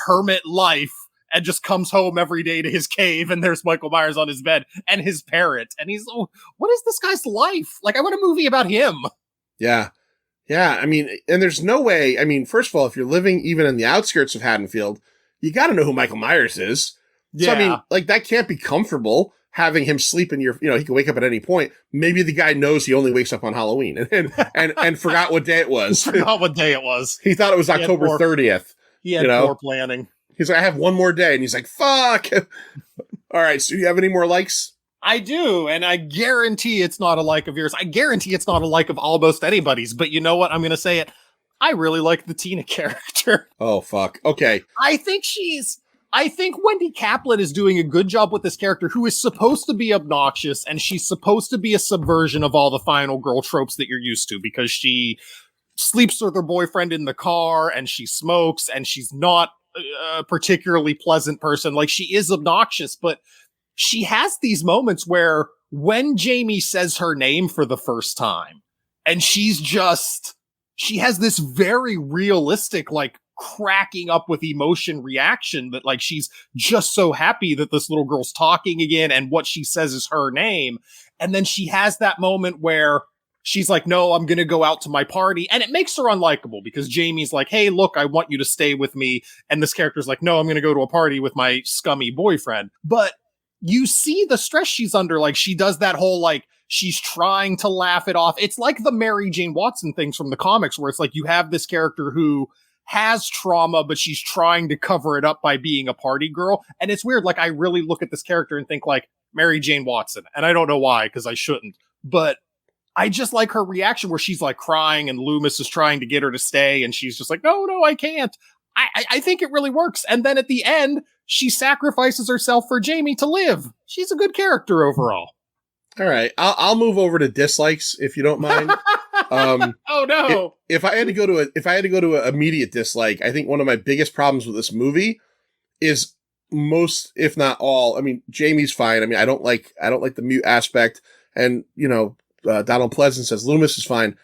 hermit life and just comes home every day to his cave and there's Michael Myers on his bed and his parrot. And he's, what is this guy's life? Like, I want a movie about him. Yeah. Yeah, I mean, and there's no way, I mean, first of all, if you're living even in the outskirts of Haddonfield, you got to know who Michael Myers is. Yeah. So, I mean, like, that can't be comfortable having him sleep in your, he can wake up at any point. Maybe the guy knows he only wakes up on Halloween and forgot what day it was. Forgot what day it was. He thought it was October 30th. He had poor planning. He's like, I have one more day. And he's like, fuck. All right, so you have any more likes? I do, and I guarantee it's not a like of yours. I guarantee it's not a like of almost anybody's, but you know what? I'm going to say it. I really like the Tina character. Oh, fuck. Okay. I think Wendy Kaplan is doing a good job with this character who is supposed to be obnoxious, and she's supposed to be a subversion of all the final girl tropes that you're used to, because she sleeps with her boyfriend in the car, and she smokes, and she's not a particularly pleasant person. Like, she is obnoxious, but she has these moments where when Jamie says her name for the first time, And she has this very realistic, like, cracking up with emotion reaction that, like, she's just so happy that this little girl's talking again and what she says is her name. And then she has that moment where she's like, no, I'm going to go out to my party. And it makes her unlikable because Jamie's like, hey, look, I want you to stay with me. And this character's like, no, I'm going to go to a party with my scummy boyfriend. But you see the stress she's under. Like, she does that whole, like, she's trying to laugh it off. It's like the Mary Jane Watson things from the comics where it's like you have this character who has trauma, but she's trying to cover it up by being a party girl. And it's weird. Like, I really look at this character and think like Mary Jane Watson. And I don't know why, because I shouldn't. But I just like her reaction where she's like crying and Loomis is trying to get her to stay. And she's just like, no, I can't. I think it really works. And then at the end, she sacrifices herself for Jamie to live. She's a good character overall. All right. I'll move over to dislikes if you don't mind. Oh no. If I had to go to an immediate dislike, I think one of my biggest problems with this movie is most, if not all, I mean, Jamie's fine. I mean, I don't like the mute aspect. And, you know, Donald Pleasant says Loomis is fine.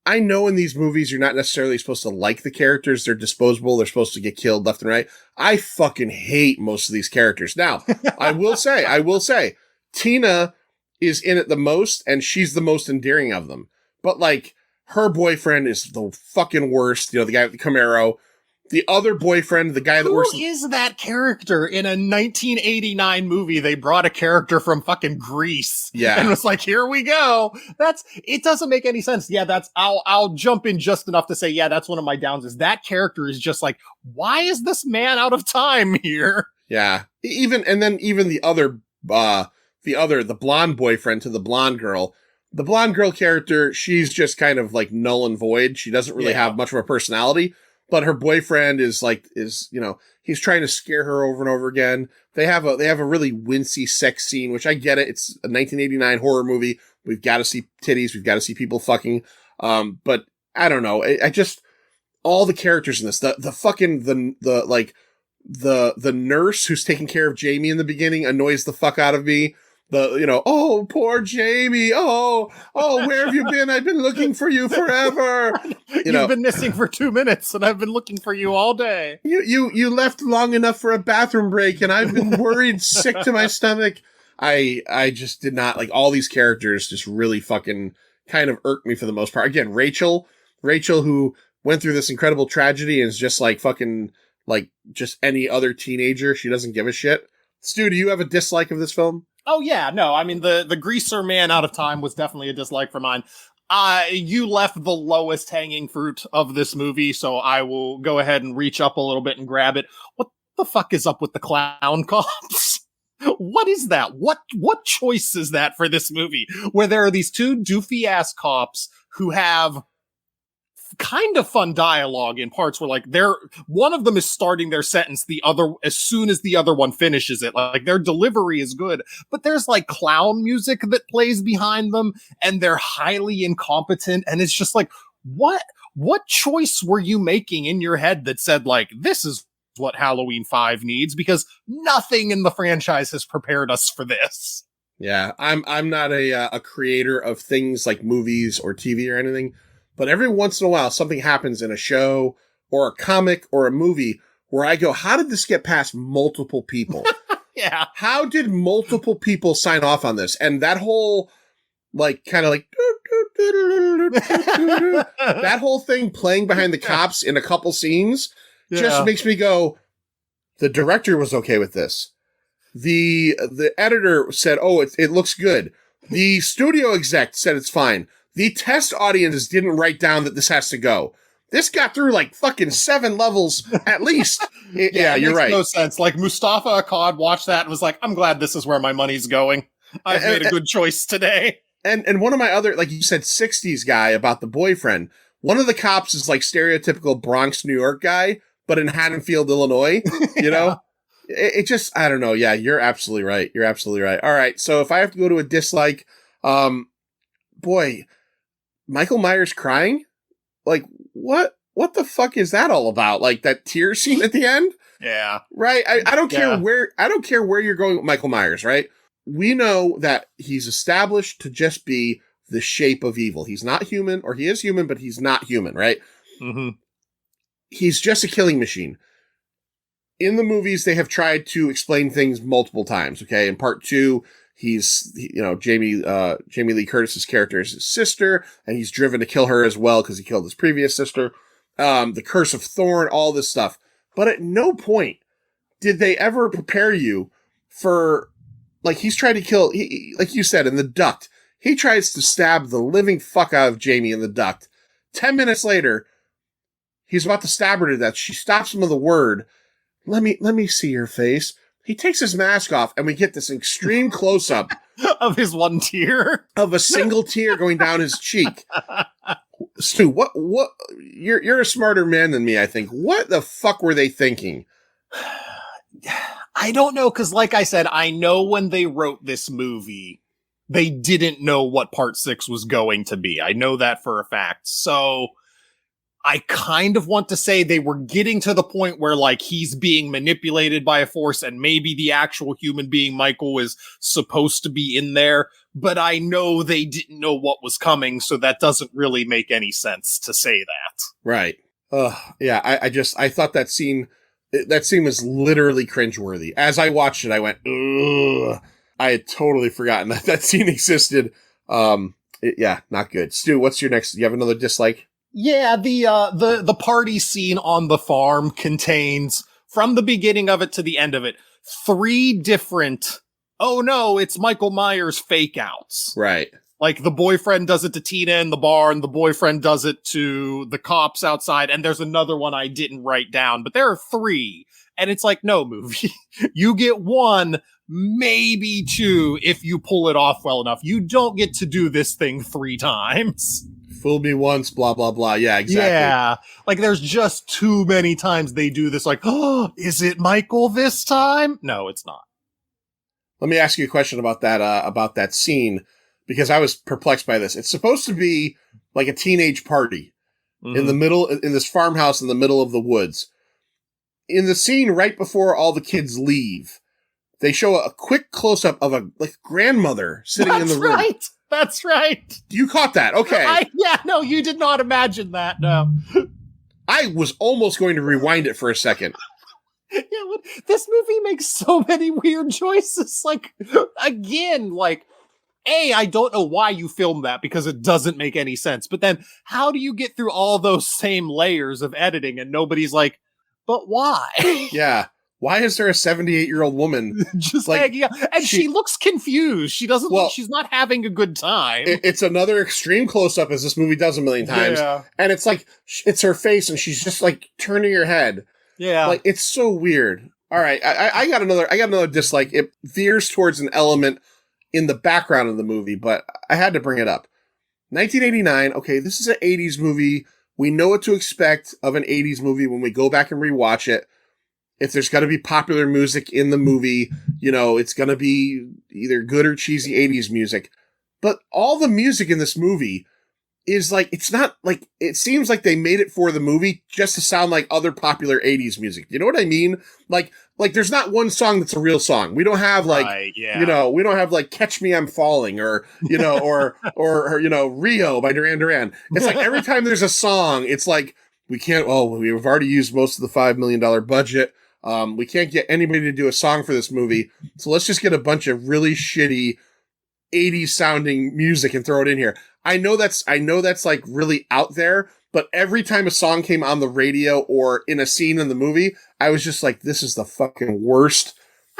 I know in these movies, you're not necessarily supposed to like the characters. They're disposable. They're supposed to get killed left and right. I fucking hate most of these characters. Now, I will say, Tina is in it the most, and she's the most endearing of them. But, like, her boyfriend is the fucking worst. You know, the guy with the Camaro. The other boyfriend, the guy that works... Who is that character? In a 1989 movie, they brought a character from fucking Greece. Yeah. And was like, here we go. It doesn't make any sense. Yeah, I'll jump in just enough to say, yeah, that's one of my downs is that character is just like, why is this man out of time here? Yeah. Even the blonde boyfriend to the blonde girl. The blonde girl character, she's just kind of like null and void. She doesn't really have much of a personality. But her boyfriend is you know, he's trying to scare her over and over again. They have a really wincy sex scene, which I get it. It's a 1989 horror movie. We've got to see titties. We've got to see people fucking. But I don't know. I just, all the characters in this, the nurse who's taking care of Jamie in the beginning annoys the fuck out of me. Oh, poor Jamie. Oh, where have you been? I've been looking for you forever. You've been missing for 2 minutes and I've been looking for you all day. You left long enough for a bathroom break and I've been worried sick to my stomach. I just did not like all these characters just really fucking kind of irked me for the most part. Again, Rachel who went through this incredible tragedy and is just like fucking like just any other teenager. She doesn't give a shit. Stu, do you have a dislike of this film? Oh, yeah, no, I mean, the greaser man out of time was definitely a dislike for mine. You left the lowest hanging fruit of this movie, so I will go ahead and reach up a little bit and grab it. What the fuck is up with the clown cops? What is that? What choice is that for this movie? Where there are these two doofy-ass cops who have kind of fun dialogue in parts where like one of them is starting their sentence the other as soon as the other one finishes it. Like their delivery is good, but there's like clown music that plays behind them and they're highly incompetent. And it's just like, what choice were you making in your head that said like, this is what Halloween 5 needs? Because nothing in the franchise has prepared us for this. Yeah. I'm not a creator of things like movies or TV or anything. But every once in a while, something happens in a show or a comic or a movie where I go, how did this get past multiple people? Yeah. How did multiple people sign off on this? And that whole, like, kind of like, that whole thing playing behind the cops in a couple scenes just makes me go, the director was okay with this. The editor said, oh, it looks good. The studio exec said it's fine. The test audiences didn't write down that this has to go. This got through like fucking 7 levels at least. Yeah, you're right. No sense. Like Mustafa Akkad watched that and was like, I'm glad this is where my money's going. I've made a good choice today. And one of my other, like you said, 60s guy about the boyfriend. One of the cops is like stereotypical Bronx, New York guy, but in Haddonfield, Illinois, you know? It just, I don't know. Yeah, you're absolutely right. You're absolutely right. All right. So if I have to go to a dislike, boy, Michael Myers crying? Like, what the fuck is that all about? Like that tear scene at the end? Yeah. Right? I don't care where you're going with Michael Myers, right? We know that he's established to just be the shape of evil. He's not human, or he is human, but he's not human, right? Mm-hmm. He's just a killing machine. In the movies, they have tried to explain things multiple times. Okay, in part 2, Jamie Lee Curtis's character is his sister, and he's driven to kill her as well because he killed his previous sister. The Curse of Thorn, all this stuff. But at no point did they ever prepare you for, like, he's trying to kill, like you said, in the duct. He tries to stab the living fuck out of Jamie in the duct. 10 minutes later, he's about to stab her to death. She stops him with a word. Let me see your face. He takes his mask off, and we get this extreme close-up of his one tear, of a single tear going down his cheek. Stu, what? You're a smarter man than me, I think. What the fuck were they thinking? I don't know, because like I said, I know when they wrote this movie, they didn't know what part 6 was going to be. I know that for a fact. So I kind of want to say they were getting to the point where, like, he's being manipulated by a force and maybe the actual human being Michael is supposed to be in there, but I know they didn't know what was coming, so that doesn't really make any sense to say that. Right. Yeah, I thought that scene was literally cringeworthy. As I watched it, I went, ugh. I had totally forgotten that scene existed. Yeah, not good. Stu, what's your next? You have another dislike? Yeah, the party scene on the farm contains, from the beginning of it to the end of it, 3 different, oh no, it's Michael Myers fake outs. Right. Like, the boyfriend does it to Tina in the bar, and the boyfriend does it to the cops outside, and there's another one I didn't write down, but there are 3. And it's like, no, movie. You get 1, maybe 2, if you pull it off well enough. You don't get to do this thing 3 times. Fooled me once, blah, blah, blah. Yeah, exactly. Yeah. Like, there's just too many times they do this, like, oh, is it Michael this time? No, it's not. Let me ask you a question about that scene, because I was perplexed by this. It's supposed to be like a teenage party in the middle, in this farmhouse in the middle of the woods. In the scene right before all the kids leave, they show a quick close-up of a grandmother sitting in the room. Right. That's right. You caught that. Okay. No, you did not imagine that. No. I was almost going to rewind it for a second. Yeah, this movie makes so many weird choices. Like, again, like, I don't know why you filmed that, because it doesn't make any sense. But then how do you get through all those same layers of editing and nobody's like, but why? Yeah. Why is there a 78-year-old woman just like, yeah, and she looks confused. She doesn't look, she's not having a good time. It's another extreme close-up, as this movie does a million times. Yeah. And it's like, it's her face and she's just like turning her head. Yeah. Like, it's so weird. All right. I got another dislike. It veers towards an element in the background of the movie, but I had to bring it up. 1989. Okay. This is an 80s movie. We know what to expect of an 80s movie when we go back and rewatch it. If there's going to be popular music in the movie, it's going to be either good or cheesy 80s music. But all the music in this movie is like, it's not like, it seems like they made it for the movie just to sound like other popular 80s music. You know what I mean? Like there's not one song that's a real song. We don't have we don't have like Catch Me I'm Falling or Rio by Duran Duran. It's like every time there's a song, it's like, we've already used most of the $5 million budget. We can't get anybody to do a song for this movie. So let's just get a bunch of really shitty 80s sounding music and throw it in here. I know that's like really out there, but every time a song came on the radio or in a scene in the movie, I was just like, this is the fucking worst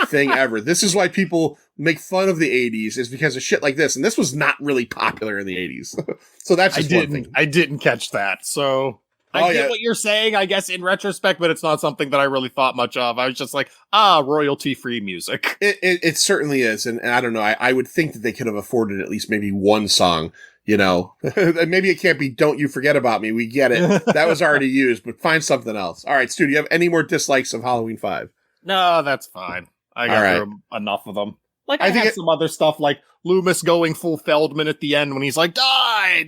thing ever. This is why people make fun of the 80s, is because of shit like this. And this was not really popular in the 80s. So that's just one thing. I didn't catch that. So I get what you're saying, I guess, in retrospect, but it's not something that I really thought much of. I was just like, royalty-free music. It certainly is. And I don't know, I would think that they could have afforded at least maybe one song, Maybe it can't be Don't You Forget About Me. We get it. That was already used, but find something else. All right, Stu, do you have any more dislikes of Halloween 5? No, that's fine. I got through enough of them. Like, I had some other stuff, like Loomis going full Feldman at the end when he's like, die.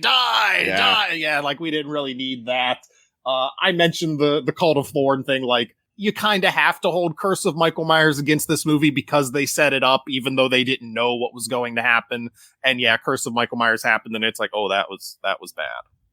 Yeah, like, we didn't really need that. I mentioned the Cult of Thorn thing, like, you kind of have to hold Curse of Michael Myers against this movie because they set it up, even though they didn't know what was going to happen. And yeah, Curse of Michael Myers happened, and it's like, oh, that was bad.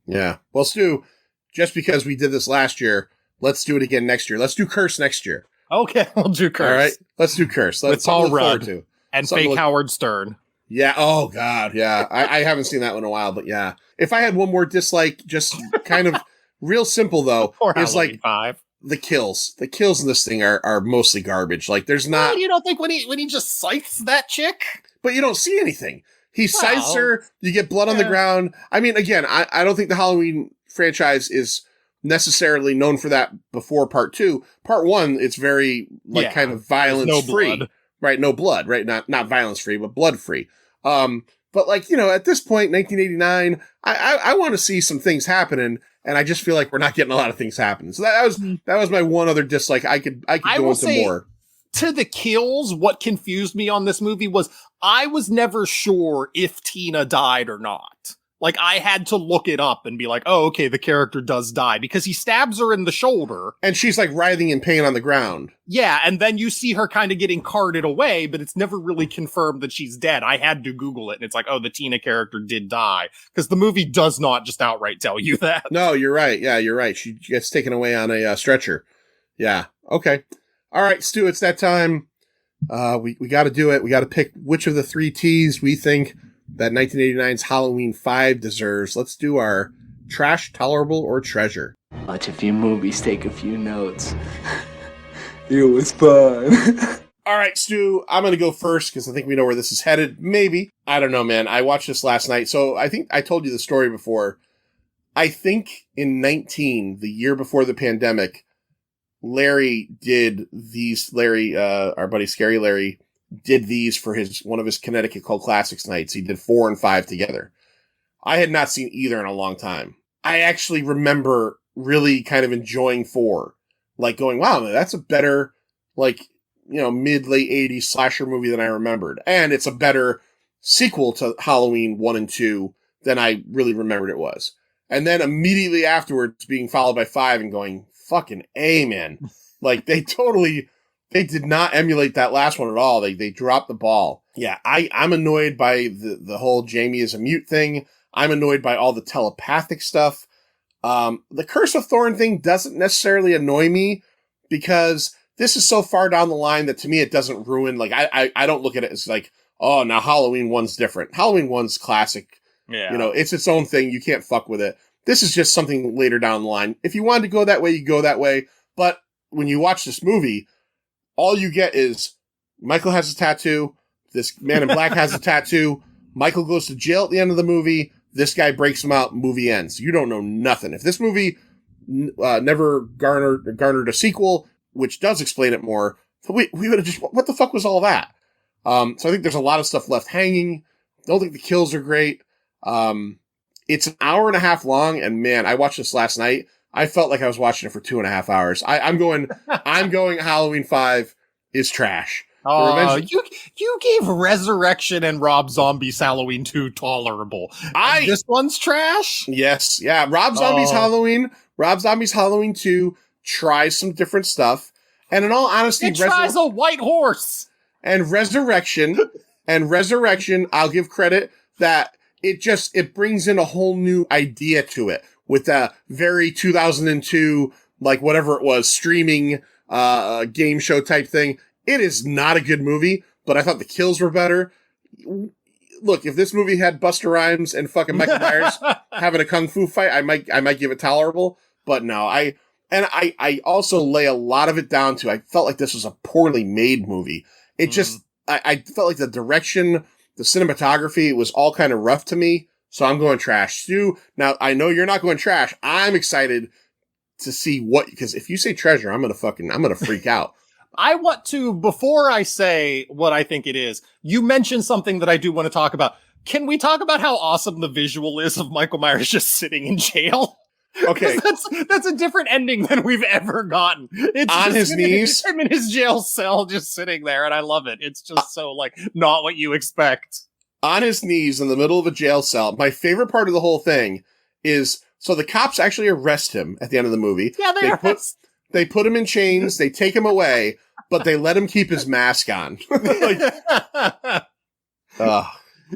Yeah. Well, Stu, just because we did this last year, let's do it again next year. Let's do Curse next year. Okay, we'll do Curse. All right, let's do Curse. Let's Paul look forward Rudd to. and Something fake Howard Stern. Yeah. Oh God. Yeah. I haven't seen that one in a while, but yeah. If I had one more dislike, just kind of real simple though, Or is Halloween like 5. the kills. The kills in this thing are mostly garbage. Like there's not. Well, you don't think when he just scythes that chick? But you don't see anything. He scythes Well, her. You get blood on the yeah. ground. I mean, again, I don't think the Halloween franchise is necessarily known for that before part 2. Part 1, it's very kind of violence free. blood. Right, no blood, right? Not violence free, but blood free. But like, at this point, 1989, I want to see some things happening, and I just feel like we're not getting a lot of things happening. So that was my one other dislike. I could go into more. To the kills, what confused me on this movie was I was never sure if Tina died or not. Like, I had to look it up and be like, oh, okay, the character does die, because he stabs her in the shoulder. And she's like writhing in pain on the ground. Yeah, and then you see her kind of getting carted away, but it's never really confirmed that she's dead. I had to Google it, and it's like, oh, the Tina character did die. Because the movie does not just outright tell you that. No, you're right. Yeah, you're right. She gets taken away on a stretcher. Yeah, okay. All right, Stu, it's that time. We got to do it. We got to pick which of the 3 T's we think that 1989's Halloween 5 deserves. Let's do our trash, tolerable, or treasure. Watch a few movies, take a few notes. It was fun. All right, Stu, I'm going to go first because I think we know where this is headed. Maybe. I don't know, man. I watched this last night. So I think I told you the story before. I think in 19, the year before the pandemic, Larry did these, our buddy Scary Larry, did these for one of his Connecticut Cult Classics nights. He did 4 and 5 together. I had not seen either in a long time. I actually remember really kind of enjoying 4. Like going, wow, man, that's a better, mid-late 80s slasher movie than I remembered. And it's a better sequel to Halloween 1 and 2 than I really remembered it was. And then immediately afterwards being followed by 5 and going, fucking A, man. Like, they did not emulate that last one at all. They dropped the ball. Yeah, I'm annoyed by the whole Jamie is a mute thing. I'm annoyed by all the telepathic stuff. The Curse of Thorn thing doesn't necessarily annoy me because this is so far down the line that to me it doesn't ruin. Like, I don't look at it as like, oh, now Halloween 1's different. Halloween 1's classic. Yeah. It's its own thing. You can't fuck with it. This is just something later down the line. If you wanted to go that way, you go that way. But when you watch this movie, all you get is Michael has a tattoo. This man in black has a tattoo. Michael goes to jail at the end of the movie. This guy breaks him out. Movie ends. You don't know nothing. If this movie never garnered a sequel, which does explain it more, we would have just, what the fuck was all that? So I think there's a lot of stuff left hanging. Don't think the kills are great. It's an hour and a half long, and man, I watched this last night. I felt like I was watching it for 2.5 hours. I'm going Halloween 5 is trash. Oh, you gave Resurrection and Rob Zombie's Halloween 2 tolerable. This one's trash? Yes. Yeah. Rob Zombie's Halloween 2 tries some different stuff. And in all honesty, it tries a white horse. And Resurrection, I'll give credit that it brings in a whole new idea to it with a very 2002, like whatever it was, streaming, game show type thing. It is not a good movie, but I thought the kills were better. Look, if this movie had Busta Rhymes and fucking Michael Myers having a kung fu fight, I might give it tolerable. But no, I also lay a lot of it down to I felt like this was a poorly made movie. It just I felt like the direction, the cinematography, it was all kind of rough to me. So I'm going trash. Stu, now I know you're not going trash. I'm excited to see because if you say treasure, I'm gonna freak out. I want to, before I say what I think it is, you mentioned something that I do want to talk about. Can we talk about how awesome the visual is of Michael Myers just sitting in jail? Okay. That's a different ending than we've ever gotten. It's on his knees? Him in his jail cell just sitting there, and I love it. It's just so, not what you expect. On his knees in the middle of a jail cell. My favorite part of the whole thing is, so the cops actually arrest him at the end of the movie. Yeah, They put him in chains. They take him away, but they let him keep his mask on.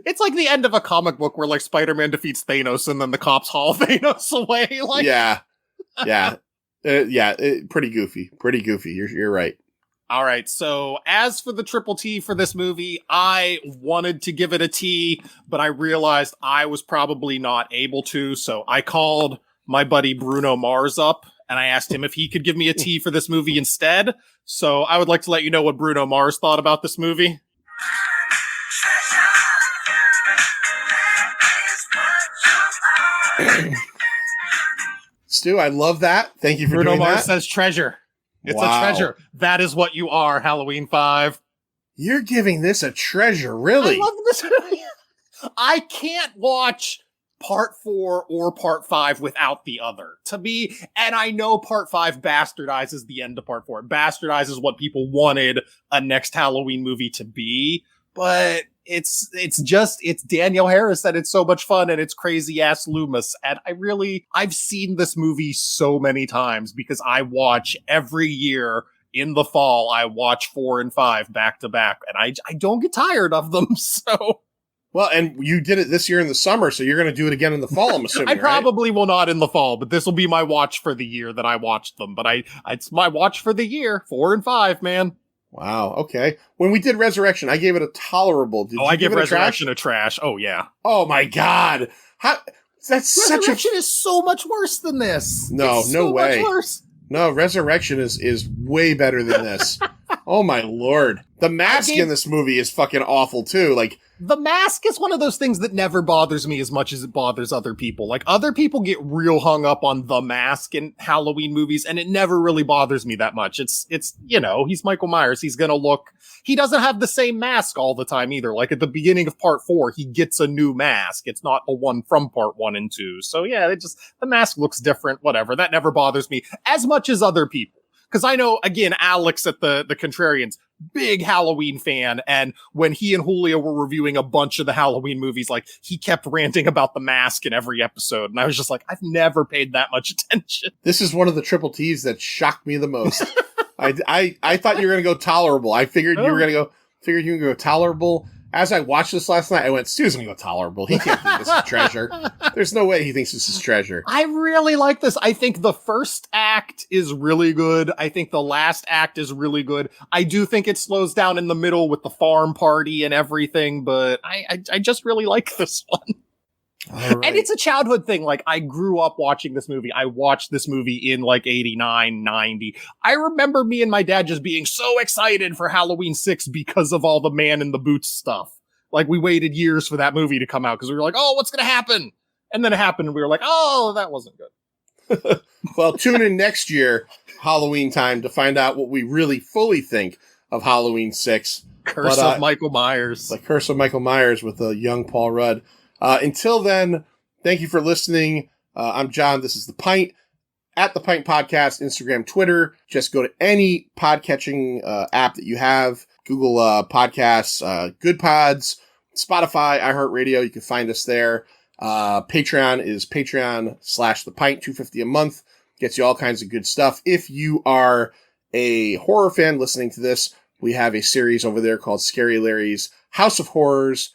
It's like the end of a comic book where like Spider-Man defeats Thanos and then the cops haul Thanos away. Like, pretty goofy. Pretty goofy. You're right. All right. So as for the triple T for this movie, I wanted to give it a T, but I realized I was probably not able to. So I called my buddy Bruno Mars up and I asked him if he could give me a T for this movie instead. So I would like to let you know what Bruno Mars thought about this movie. Stu, I love that. Thank you for Bruno doing Mars that. says treasure. It's Wow. a treasure. That is what you are, Halloween 5. You're giving this a treasure, really? I love this movie. I can't watch part 4 or part 5 without the other. To me, and I know part 5 bastardizes the end of part 4. It bastardizes what people wanted a next Halloween movie to be, but it's Danielle Harris and it's so much fun and it's crazy ass Loomis. And I've seen this movie so many times because I watch every year in the fall. I watch 4 and 5 back to back and I don't get tired of them. So. Well, and you did it this year in the summer, so you're going to do it again in the fall, I'm assuming, I probably will not in the fall, but this will be my watch for the year that I watched them. But it's my watch for the year, 4 and 5, man. Wow, okay. When we did Resurrection, I gave it a tolerable. I give Resurrection a trash. Oh, yeah. Oh, my God. That's Resurrection is so much worse than this. No, it's no so way. Much worse. No, Resurrection is way better than this. Oh, my Lord. The mask in this movie is fucking awful, too. Like, the mask is one of those things that never bothers me as much as it bothers other people. Like, other people get real hung up on the mask in Halloween movies, and it never really bothers me that much. It's he's Michael Myers. He doesn't have the same mask all the time either. Like, at the beginning of part 4, he gets a new mask. It's not the one from part 1 and 2. So yeah, the mask looks different, whatever. That never bothers me as much as other people. Because I know, again, Alex at the Contrarians, big Halloween fan, and when he and Julio were reviewing a bunch of the Halloween movies, like, he kept ranting about the mask in every episode, and I was just like, I've never paid that much attention. This is one of the triple T's that shocked me the most. I thought you were going to go tolerable. I figured you were going to go tolerable. As I watched this last night, I went, Stu's going to go tolerable. He can't think this is treasure. There's no way he thinks this is treasure. I really like this. I think the first act is really good. I think the last act is really good. I do think it slows down in the middle with the farm party and everything, but I just really like this one. Right. And it's a childhood thing. Like, I grew up watching this movie. I watched this movie in like 89, 90. I remember me and my dad just being so excited for Halloween 6 because of all the Man in the Boots stuff. Like, we waited years for that movie to come out because we were like, oh, what's going to happen? And then it happened and we were like, oh, that wasn't good. Well, tune in next year, Halloween time, to find out what we really fully think of Halloween 6. Curse of Michael Myers. The Curse of Michael Myers with the young Paul Rudd. Until then, thank you for listening. I'm John. This is The Pint. At The Pint Podcast, Instagram, Twitter. Just go to any podcatching app that you have. Google Podcasts, Good Pods, Spotify, iHeartRadio. You can find us there. Patreon is Patreon/The Pint, $2.50 a month. Gets you all kinds of good stuff. If you are a horror fan listening to this, we have a series over there called Scary Larry's House of Horrors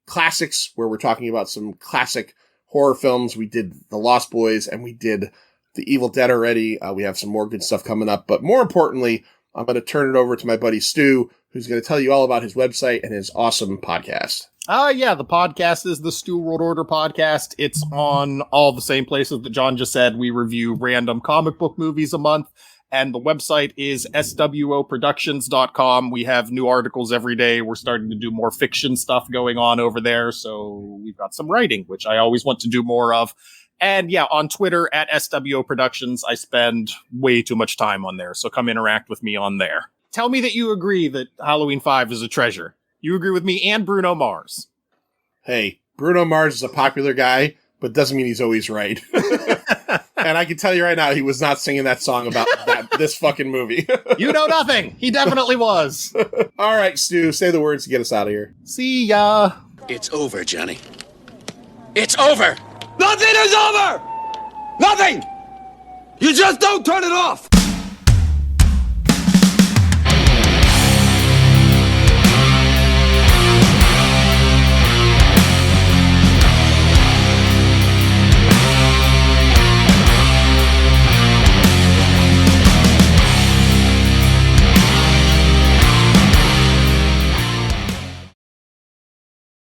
Classics, where we're talking about some classic horror films. We did The Lost Boys and we did The Evil Dead already. We have some more good stuff coming up, but more importantly, I'm going to turn it over to my buddy Stu, who's going to tell you all about his website and his awesome podcast. Yeah, the podcast is the Stu World Order podcast. It's on all the same places that John just said. We review random comic book movies a month. And the website is swoproductions.com. We have new articles every day. We're starting to do more fiction stuff going on over there. So we've got some writing, which I always want to do more of. And yeah, on Twitter at SWO Productions, I spend way too much time on there. So come interact with me on there. Tell me that you agree that Halloween 5 is a treasure. You agree with me and Bruno Mars. Hey, Bruno Mars is a popular guy, but doesn't mean he's always right. And I can tell you right now, he was not singing that song about this fucking movie. You know nothing. He definitely was. All right, Stu, say the words to get us out of here. See ya. It's over, Johnny. It's over. Nothing is over. Nothing. You just don't turn it off.